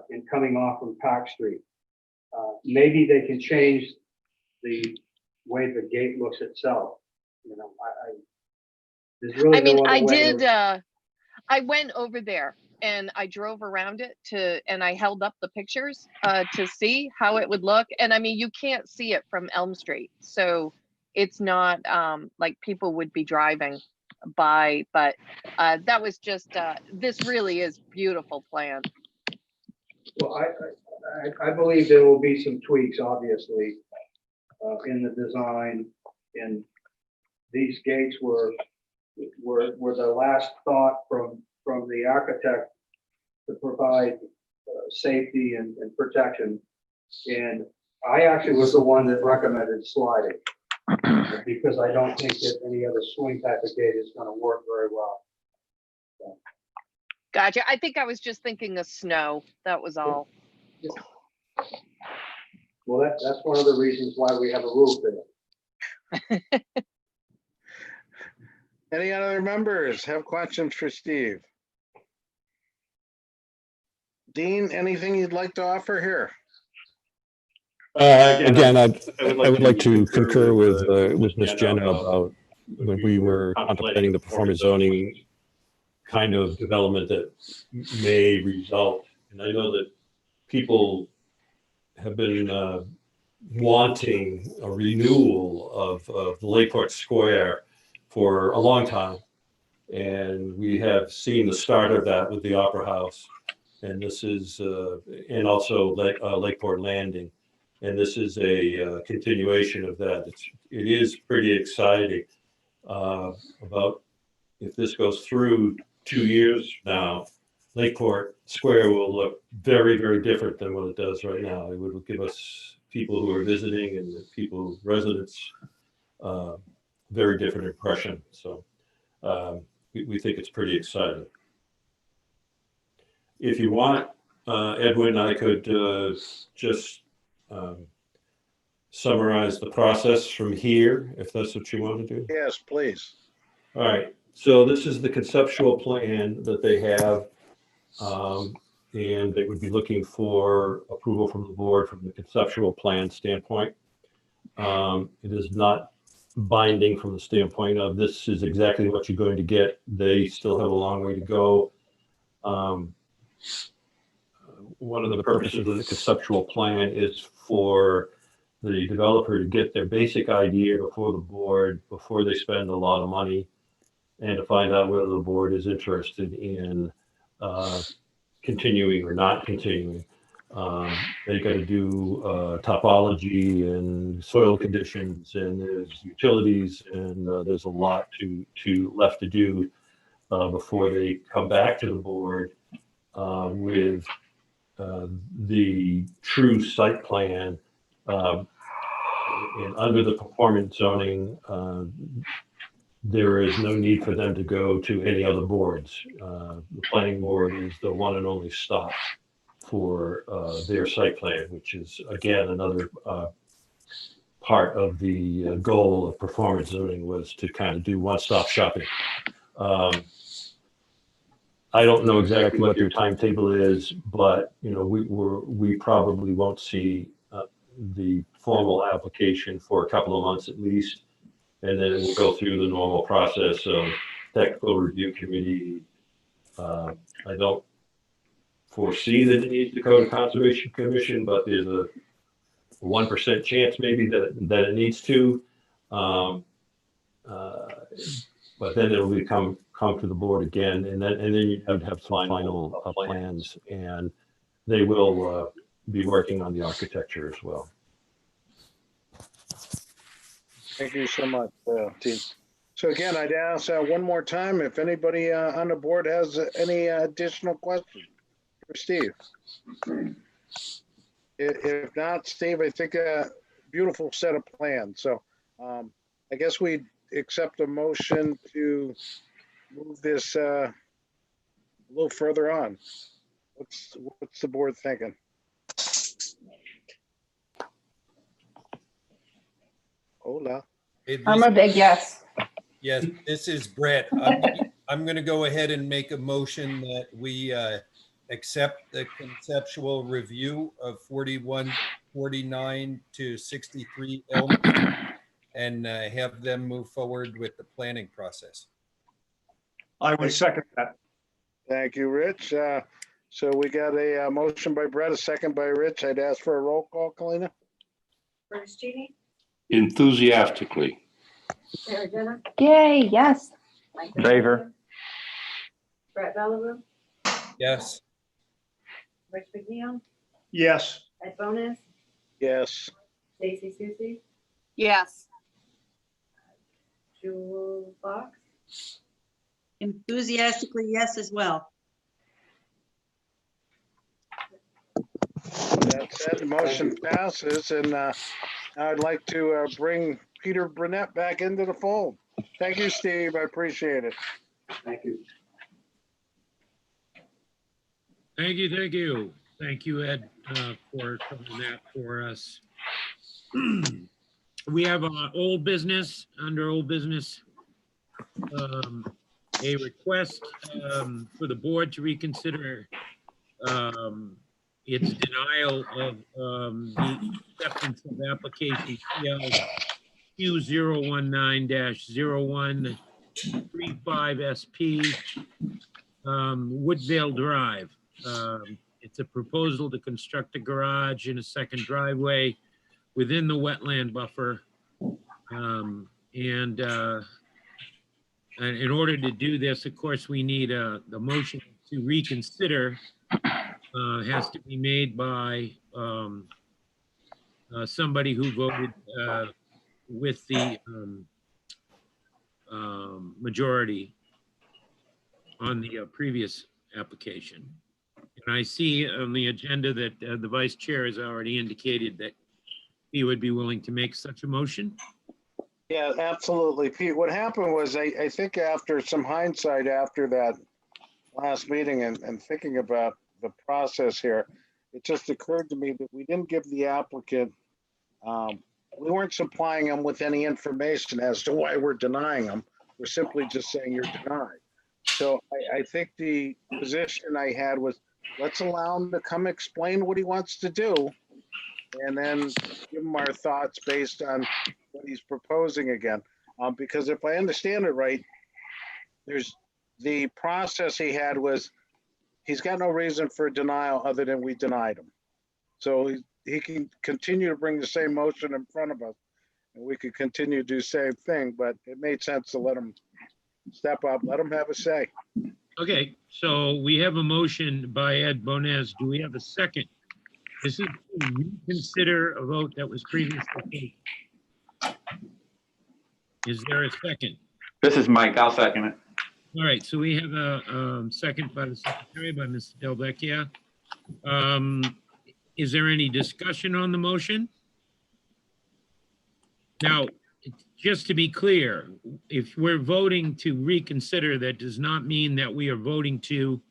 M: and coming off from Park Street. Maybe they can change the way the gate looks itself. You know, there's really
F: I mean,
M: no other
F: I
M: way
F: did,
M: to-
F: I went over there and I drove around it and I held up the pictures to see how it would look. And I mean, you can't see it from Elm Street. So it's not like people would be driving by, but that was just, this really is beautiful plan.
M: Well, I believe there will be some tweaks, obviously, in the design, and these gates were the last thought from the architect to provide safety and protection. And I actually was the one that recommended sliding because I don't think that any other swing type of gate is going to work very well.
F: Gotcha. I think I was just thinking of snow. That was all.
M: Well, that's one of the reasons why we have a roof there.
C: Any other members have questions for Steve? Dean, anything you'd like to offer here?
B: Again, I would like to concur with Ms. Jenna about when we were contemplating the performance zoning kind of development that may result. And I know that people have been wanting a renewal of the Lakeport Square for a long time. And we have seen the start of that with the Opera House. And this is, and also Lakeport Landing. And this is a continuation of that. It is pretty exciting about if this goes through 2 years now, Lakeport Square will look very, very different than what it does right now. It would give us people who are visiting and people, residents, very different impression. So we think it's pretty exciting. If you want, Edwin, I could just summarize the process from here, if that's what you want to do.
C: Yes, please.
B: All right. So this is the conceptual plan that they have, and they would be looking for approval from the board from the conceptual plan standpoint. It is not binding from the standpoint of this is exactly what you're going to get. They still have a long way to go. One of the purposes of the conceptual plan is for the developer to get their basic idea before the board, before they spend a lot of money, and to find out whether the board is interested in continuing or not continuing. They got to do topology and soil conditions, and there's utilities, and there's a lot left to do before they come back to the board with the true site plan. And under the performance zoning, there is no need for them to go to any other boards. The planning board is the one and only stop for their site plan, which is, again, another part of the goal of performance zoning was to kind of do one-stop shopping. I don't know exactly what their timetable is, but we probably won't see the formal application for a couple of months at least, and then we'll go through the normal process of technical review committee. I don't foresee that it needs to go to Conservation Commission, but there's a 1% chance maybe that it needs to. But then it will come to the board again, and then you'd have final plans, and they will be working on the architecture as well.
C: Thank you so much, Dean. So again, I'd ask one more time if anybody on the board has any additional questions for Steve. If not, Steve, I think a beautiful set of plans. So I guess we accept a motion to move this a little further on. What's the board thinking? Hola.
H: I'm a big yes.
G: Yes, this is Brett. I'm going to go ahead and make a motion that we accept the conceptual review of 4149 to 63 Elm and have them move forward with the planning process.
I: I would second that.
C: Thank you, Rich. So we got a motion by Brett, a second by Rich. I'd ask for a roll call, Kalina.
E: Bruce Cheney,
D: Enthusiastically.
E: Sarah Jenna,
H: Yay, yes.
E: Mike
L: Favor.
E: Delvecchio, Brett Bellavue,
G: Yes.
E: Rich McNeil,
I: Yes.
E: Ed Bonus,
C: Yes.
E: Stacy Susie,
F: Yes.
E: Jewel Fox,
K: Enthusiastically, yes, as well.
C: That said, the motion passes, and I'd like to bring Peter Burnett back into the fold. Thank you, Steve. I appreciate it.
I: Thank you.
A: Thank you, thank you. Thank you, Ed, for covering that for us. We have old business, under old business, a request for the board to reconsider its denial of the acceptance of application Q019-0135SP, Woodvale Drive. It's a proposal to construct a garage and a second driveway within the wetland buffer. And in order to do this, of course, we need the motion to reconsider has to be made by somebody who voted with the majority on the previous application. And I see on the agenda that the vice chair has already indicated that he would be willing to make such a motion.
C: Yeah, absolutely. Pete, what happened was I think after some hindsight after that last meeting and thinking about the process here, it just occurred to me that we didn't give the applicant, we weren't supplying them with any information as to why we're denying them. We're simply just saying you're denied. So I think the position I had was, let's allow him to come explain what he wants to do, and then give him our thoughts based on what he's proposing again. Because if I understand it right, there's the process he had was, he's got no reason for denial other than we denied him. So he can continue to bring the same motion in front of us, and we could continue to do the same thing, but it made sense to let him step up, let him have a say.
A: Okay, so we have a motion by Ed Bonez. Do we have a second? This is to reconsider a vote that was previously taken. Is there a second?
L: This is Mike. I'll second it.
A: All right, so we have a second by the secretary, by Mr. Delvecchia. Is there any discussion on the motion? Now, just to be clear, if we're voting to reconsider, that does not mean that we are voting to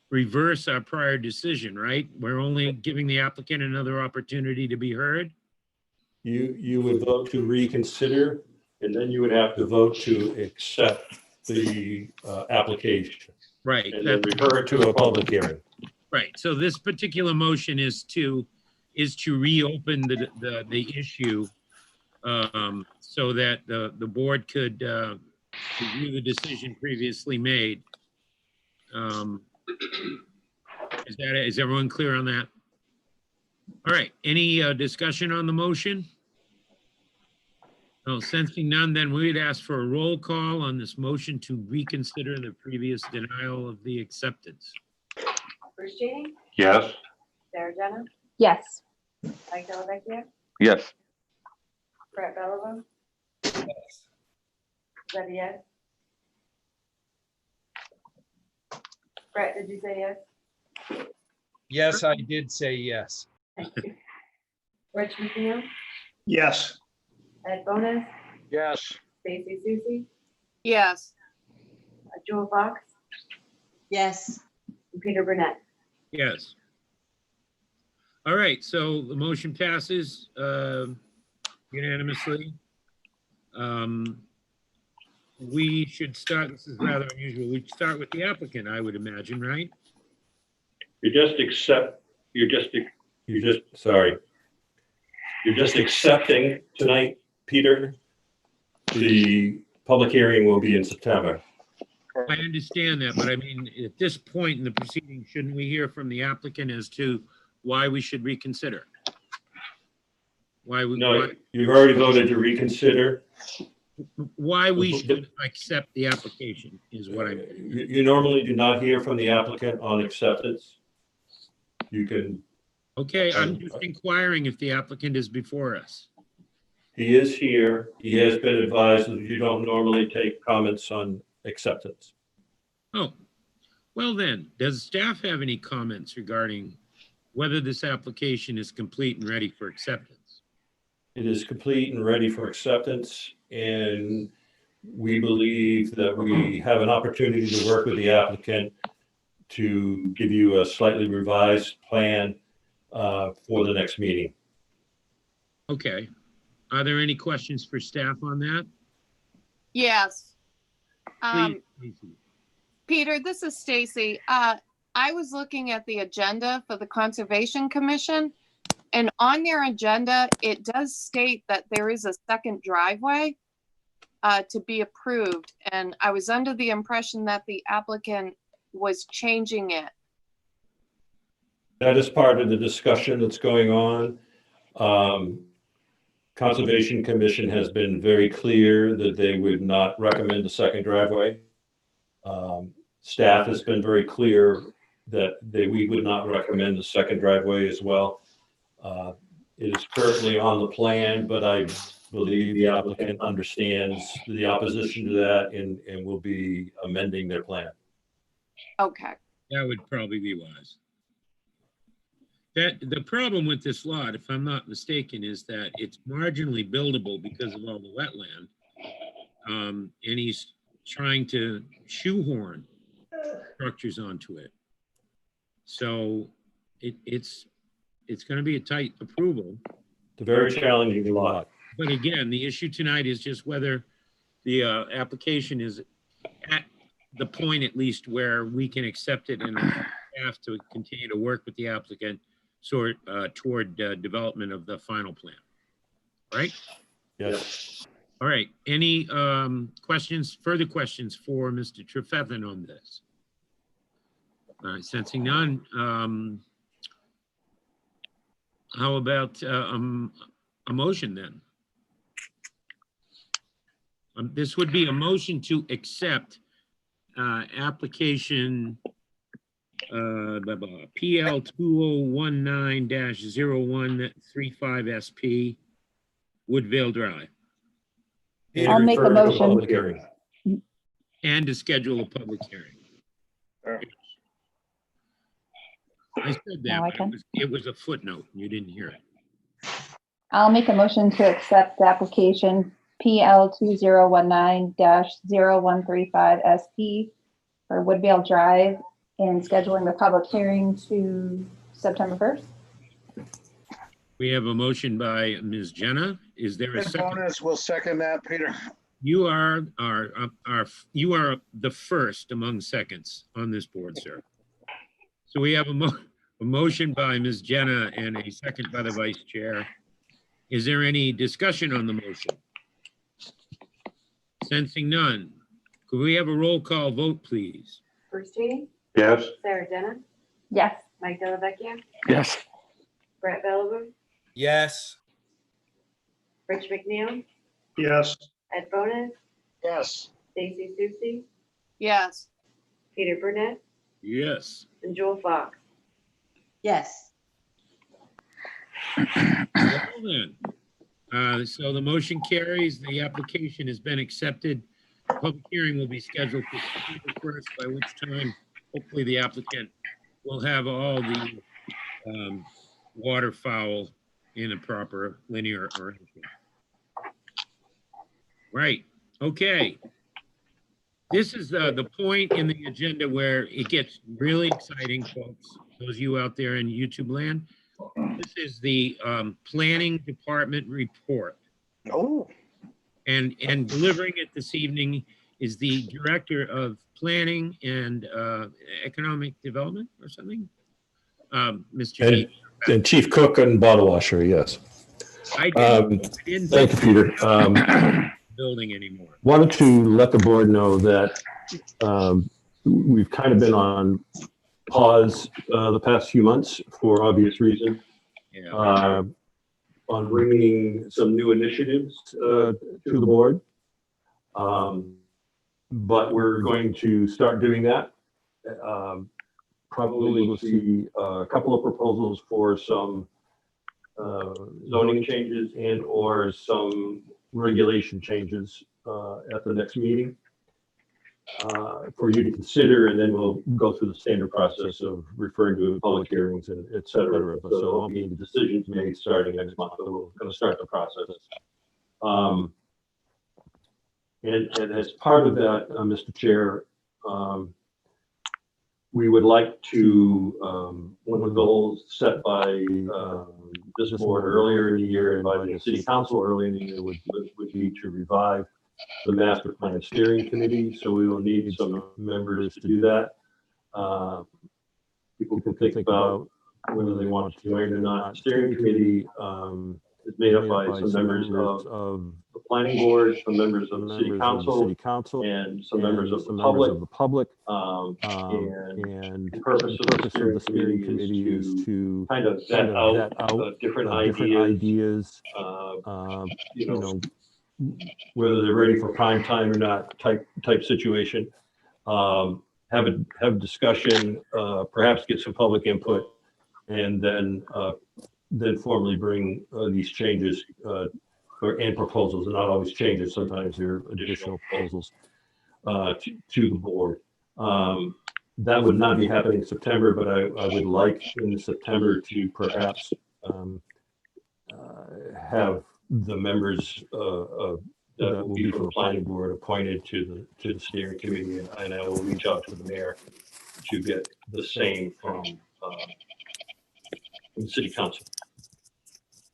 A: reverse our prior decision, right? We're only giving the applicant another opportunity to be heard.
B: You would vote to reconsider, and then you would have to vote to accept the application.
A: Right.
B: And then refer it to a public hearing.
A: Right. So this particular motion is to reopen the issue so that the board could review the decision previously made. Is everyone clear on that? All right. Any discussion on the motion? No, sensing none, then we would ask for a roll call on this motion to reconsider the previous denial of the acceptance.
E: Bruce Cheney,
D: Yes.
E: Sarah Jenna,
H: Yes.
E: Mike Delvecchio,
L: Yes.
E: Brett Bellavue, Debbie, yes? Brett, did you say yes?
G: Yes, I did say yes.
E: Thank you. Rich McNeil,
I: Yes.
E: Ed Bonus,
C: Yes.
E: Stacy Susie,
F: Yes.
E: Jewel Fox,
K: Yes.
E: and Peter Burnett.
A: Yes. All right, so the motion passes unanimously. we should start, this is rather unusual, we'd start with the applicant, I would imagine, right?
B: You're just accepting tonight, Peter. The public hearing will be in September.
A: I understand that, but I mean, at this point in the proceeding, shouldn't we hear from the applicant as to why we should reconsider?
B: No, you've already voted to reconsider.
A: Why we should accept the application is what I mean.
B: You normally do not hear from the applicant on acceptance. You can.
A: Okay, I'm just inquiring if the applicant is before us.
B: He is here. He has been advised that you don't normally take comments on acceptance.
A: Oh, well then, does staff have any comments regarding whether this application is complete and ready for acceptance?
B: It is complete and ready for acceptance, and we believe that we have an opportunity to work with the applicant to give you a slightly revised plan for the next meeting.
A: Okay. Are there any questions for staff on that?
F: Yes.
A: Please, Stacy.
F: Peter, this is Stacy. I was looking at the agenda for the Conservation Commission, and on their agenda, it does state that there is a second driveway to be approved, and I was under the impression that the applicant was changing it.
B: That is part of the discussion that's going on. Conservation Commission has been very clear that they would not recommend a second driveway. Staff has been very clear that we would not recommend a second driveway as well. It is currently on the plan, but I believe the applicant understands the opposition to that and will be amending their plan.
F: Okay.
A: That would probably be wise. The problem with this lot, if I'm not mistaken, is that it's marginally buildable because of all the wetland. And he's trying to shoehorn structures onto it. So it's going to be a tight approval.
B: It's a very challenging lot.
A: But again, the issue tonight is just whether the application is at the point, at least, where we can accept it and have to continue to work with the applicant toward development of the final plan. Right?
B: Yes.
A: All right. Any further questions for Mr. Trefethan on this? All right, sensing none. How about a motion then? This would be a motion to accept application PL 2019-0135SP Woodvale Drive.
H: I'll make a motion.
A: And to schedule a public hearing. I said that,
H: Now I
A: but
H: can.
A: it was a footnote. You didn't hear it.
H: I'll make a motion to accept the application PL 2019-0135SP for Woodvale Drive and scheduling the public hearing to September 1st.
A: We have a motion by Ms. Jenna. Is there a second?
C: Bonus will second that, Peter.
A: You are the first among seconds on this board, sir. So we have a motion by Ms. Jenna and a second by the vice chair. Is there any discussion on the motion? Sensing none. Could we have a roll call vote, please?
E: Bruce Cheney,
D: Yes.
E: Sarah Denna,
H: Yes.
E: Mike Dellavecchia,
L: Yes.
E: Brett Bellevue,
G: Yes.
E: Rich McNeil,
I: Yes.
E: Ed Bonis,
C: Yes.
E: Stacy Susie,
F: Yes.
E: Peter Burnett,
A: Yes.
E: and Joel Fox. Yes.
A: Well then, so the motion carries. The application has been accepted. Public hearing will be scheduled for September 1st, by which time hopefully the applicant will have all the waterfowl in a proper linear arrangement. Right. Okay. This is the point in the agenda where it gets really exciting, folks. Those of you out there in YouTube land. This is the planning department report.
C: Oh.
A: And delivering it this evening is the Director of Planning and Economic Development or something. Mr.
B: And,
A: Heath.
B: and Chief Cook and Bottle Washer, yes.
A: I didn't
B: Thank you, Peter.
A: building anymore.
B: Wanted to let the board know that we've kind of been on pause the past few months for obvious reasons.
A: Yeah.
B: On bringing some new initiatives to the board. But we're going to start doing that. Probably we'll see a couple of proposals for some zoning changes and or some regulation changes at the next meeting for you to consider, and then we'll go through the standard process of referring to public hearings and et cetera. So there won't be any decisions made starting next month, but we're going to start the process. And as part of that, Mr. Chair, we would like to, one of the goals set by this board earlier in the year and by the city council earlier in the year would be to revive the master plan steering committee. So we will need some members to do that. People can think about whether they want to join or not. Steering committee is made up by some members of the planning board, some members of the city council, and some members of the public. And the purpose of the steering committee is to kind of vet out different ideas, you know, whether they're ready for prime time or not type situation. Have a discussion, perhaps get some public input, and then formally bring these changes and proposals, and not always changes, sometimes they're additional proposals to the board. That would not be happening in September, but I would like in September to perhaps have the members that will be from the planning board appointed to the steering committee, and I will reach out to the mayor to get the same from the city council.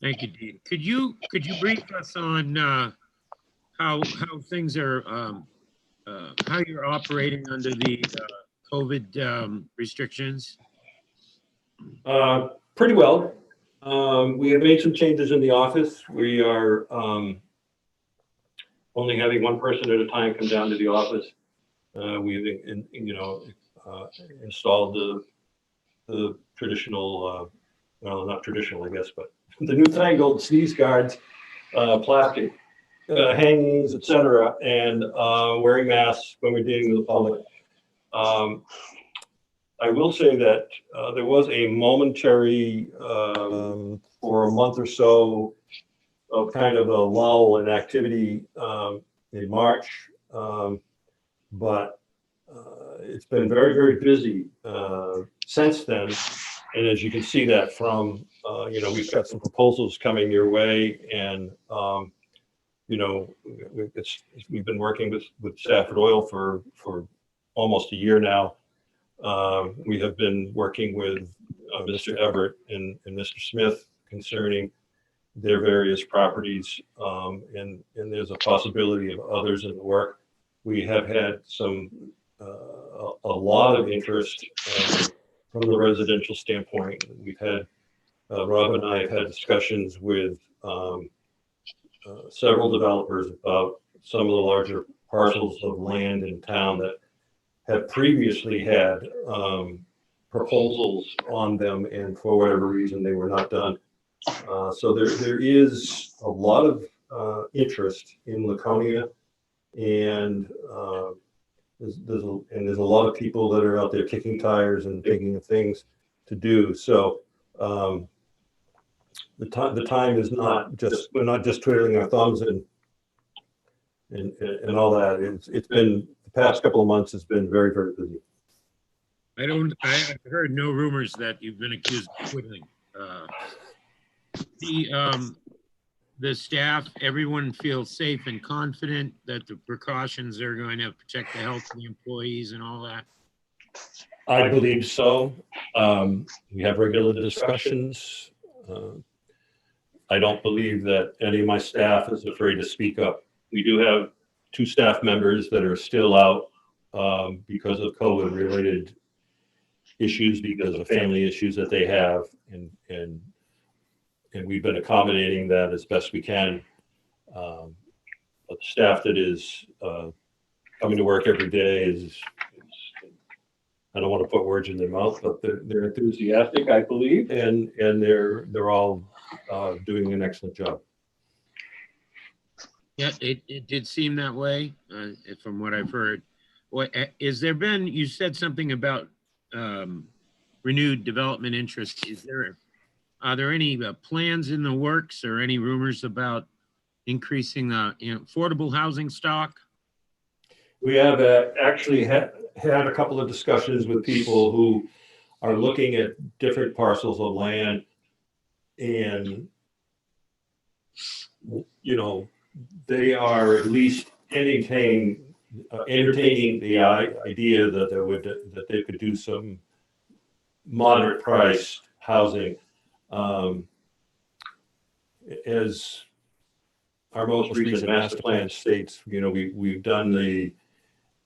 A: Thank you, Dean. Could you brief us on how things are, how you're operating under the COVID restrictions?
B: Pretty well. We have made some changes in the office. We are only having one person at a time come down to the office. We've installed the traditional, well, not traditional, I guess, but the newfangled sneeze guards, plastic hangings, etc., and wearing masks when we're dealing with the public. I will say that there was a momentary, for a month or so, of kind of a lull in activity in March, but it's been very, very busy since then. And as you can see that from, we've got some proposals coming your way, and we've been working with Stafford Oil for almost a year now. We have been working with Mr. Everett and Mr. Smith concerning their various properties, and there's a possibility of others in the work. We have had a lot of interest from the residential standpoint. We've had, Rob and I have had discussions with several developers about some of the larger parcels of land in town that have previously had proposals on them, and for whatever reason they were not done. So there is a lot of interest in Laconia, and there's a lot of people that are out there kicking tires and thinking of things to do. So the time is not just, we're not just twiddling our thumbs and all that. It's been, the past couple of months has been very, very busy.
A: I've heard no rumors that you've been accused of twiddling. The staff, everyone feels safe and confident that the precautions are going to protect the health of the employees and all that?
B: I believe so. We have regular discussions. I don't believe that any of my staff is afraid to speak up. We do have two staff members that are still out because of COVID-related issues, because of family issues that they have, and we've been accommodating that as best we can. But the staff that is coming to work every day is, I don't want to put words in their mouth, but they're enthusiastic, I believe, and they're all doing an excellent job.
A: Yeah, it did seem that way, from what I've heard. What is there been? You said something about renewed development interest. Are there any plans in the works or any rumors about increasing affordable housing stock?
B: We have actually had a couple of discussions with people who are looking at different parcels of land, and they are at least entertaining the idea that they could do some moderate priced housing. As our most recent master plan states, we've done the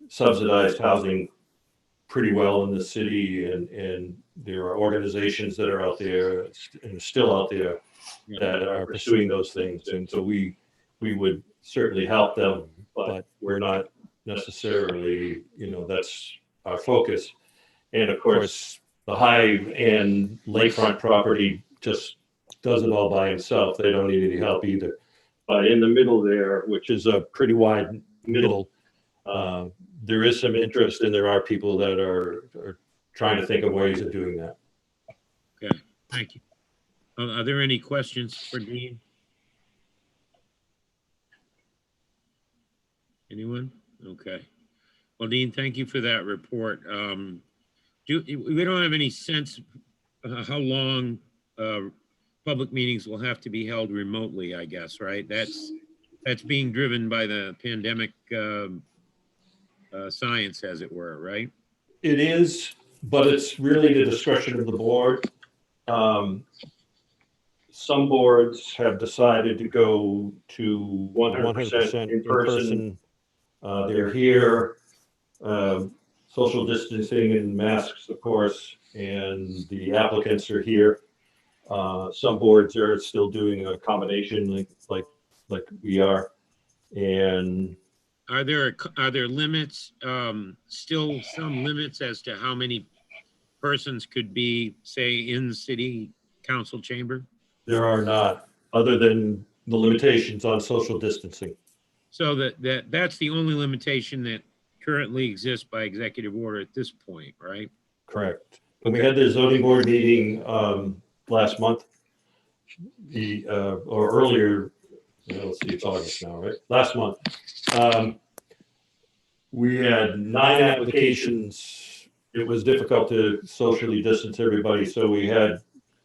B: subsidized housing pretty well in the city, and there are organizations that are out there and still out there that are pursuing those things, and so we would certainly help them, but we're not necessarily, that's our focus. And of course, the high-end lakefront property just does it all by himself. They don't need any help either. But in the middle there, which is a pretty wide middle, there is some interest, and there are people that are trying to think of ways of doing that.
A: Okay, thank you. Are there any questions for Dean? Anyone? Okay. Well, Dean, thank you for that report. We don't have any sense how long public meetings will have to be held remotely, I guess, right? That's being driven by the pandemic science, as it were, right?
B: It is, but it's really the discretion of the board. Some boards have decided to go to 100% in person. They're here, social distancing and masks, of course, and the applicants are here. Some boards are still doing a combination like we are. And
A: are there limits, still some limits as to how many persons could be, say, in the city council chamber?
B: There are not, other than the limitations on social distancing.
A: So that's the only limitation that currently exists by executive order at this point, right?
B: Correct. When we had the zoning board meeting last month, or earlier, let's see, it's August now, right? Last month, we had 9 applications. It was difficult to socially distance everybody, so we had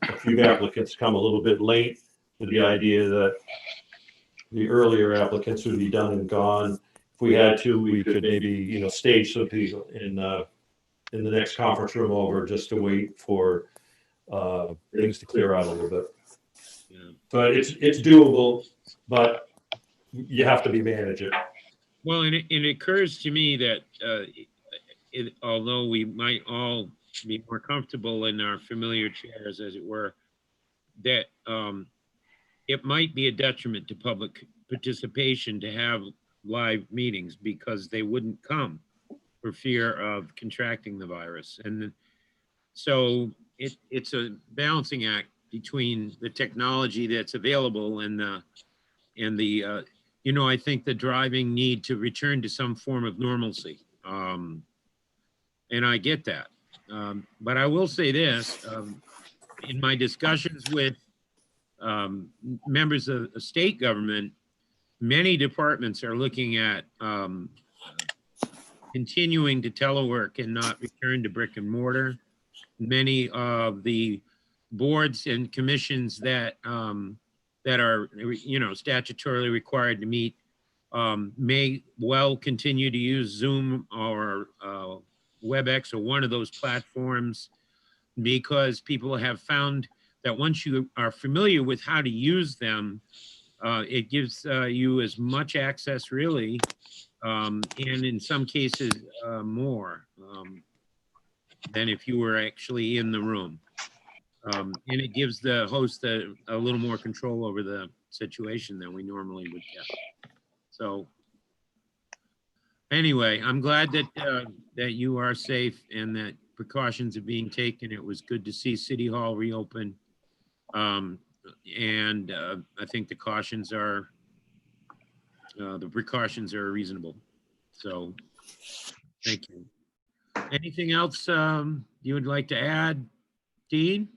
B: a few applicants come a little bit late, with the idea that the earlier applicants would be done and gone. If we had to, we could maybe, stage some people in the next conference room over just to wait for things to clear out a little bit.
A: Yeah.
B: But it's doable, but you have to be managing.
A: Well, and it occurs to me that although we might all be more comfortable in our familiar chairs, as it were, that it might be a detriment to public participation to have live meetings, because they wouldn't come for fear of contracting the virus. And so it's a balancing act between the technology that's available and the I think the driving need to return to some form of normalcy. And I get that. But I will say this, in my discussions with members of the state government, many departments are looking at continuing to telework and not return to brick and mortar. Many of the boards and commissions that are statutorily required to meet may well continue to use Zoom or WebEx or one of those platforms, because people have found that once you are familiar with how to use them, it gives you as much access really and in some cases, more than if you were actually in the room. And it gives the host a little more control over the situation than we normally would get. So anyway, I'm glad that that you are safe and that precautions are being taken. It was good to see City Hall reopen. And I think the precautions are reasonable. So thank you. Anything else you would like to add, Dean?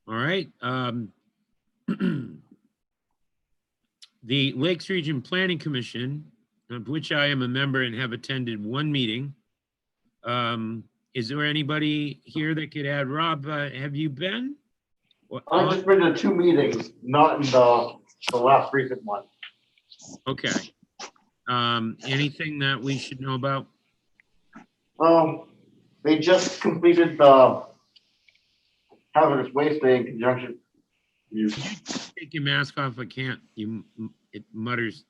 A: All right. The Lakes Region Planning Commission, of which I am a member and have attended one meeting. Is there anybody here that could add? Rob, have you been?
I: I've just been to 2 meetings, not in the last recent one.
A: Okay. Anything that we should know about?
I: They just completed the hazardous waste day in conjunction.
A: Take your mask off. I can't. It mumbles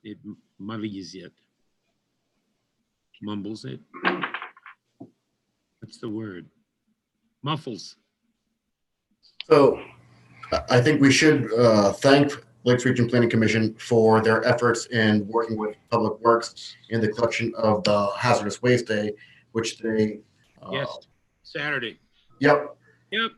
A: it. What's the word? Muffles.
N: So I think we should thank Lakes Region Planning Commission for their efforts in working with Public Works in the collection of the hazardous waste day, which they.
A: Yes, Saturday.
N: Yep.
A: Yep.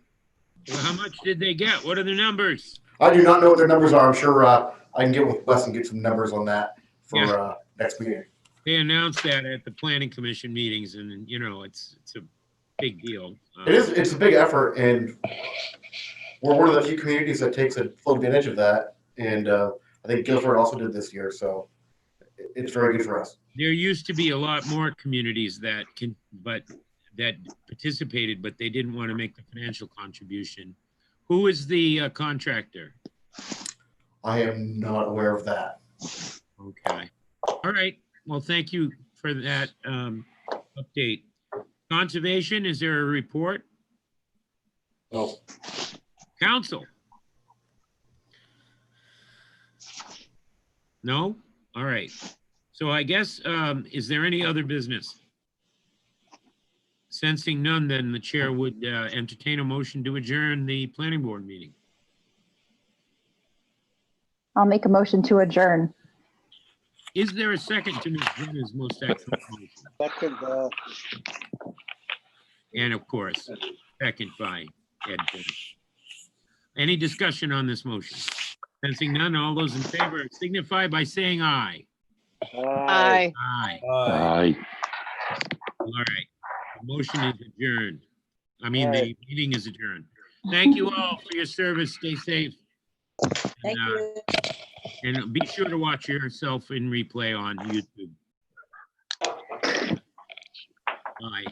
A: Well, how much did they get? What are the numbers?
N: I do not know what their numbers are. I'm sure I can get with Wes and get some numbers on that for next meeting.
A: They announced that at the Planning Commission meetings, and you know it's a big deal.
N: It is. It's a big effort, and we're one of the few communities that takes a full advantage of that. And I think Guilford also did this year, so it's very good for us.
A: There used to be a lot more communities that participated, but they didn't want to make the financial contribution. Who is the contractor?
N: I am not aware of that.
A: Okay. All right. Well, thank you for that update. Conservation, is there a report?
N: No.
A: Council? No? All right. So I guess, is there any other business? Sensing none, then the chair would entertain a motion to adjourn the planning board meeting.
H: I'll make a motion to adjourn.
A: Is there a second to Ms. Brenner's most excellent motion?
C: Second,
A: And of course, second by Ed Brenner. Any discussion on this motion? Sensing none, all those in favor signify by saying aye.
F: Aye.
A: Aye.
D: Aye.
A: All right. The motion is adjourned. I mean, the meeting is adjourned. Thank you all for your service. Stay safe.
K: Thank you.
A: And be sure to watch yourself in replay on YouTube. Bye.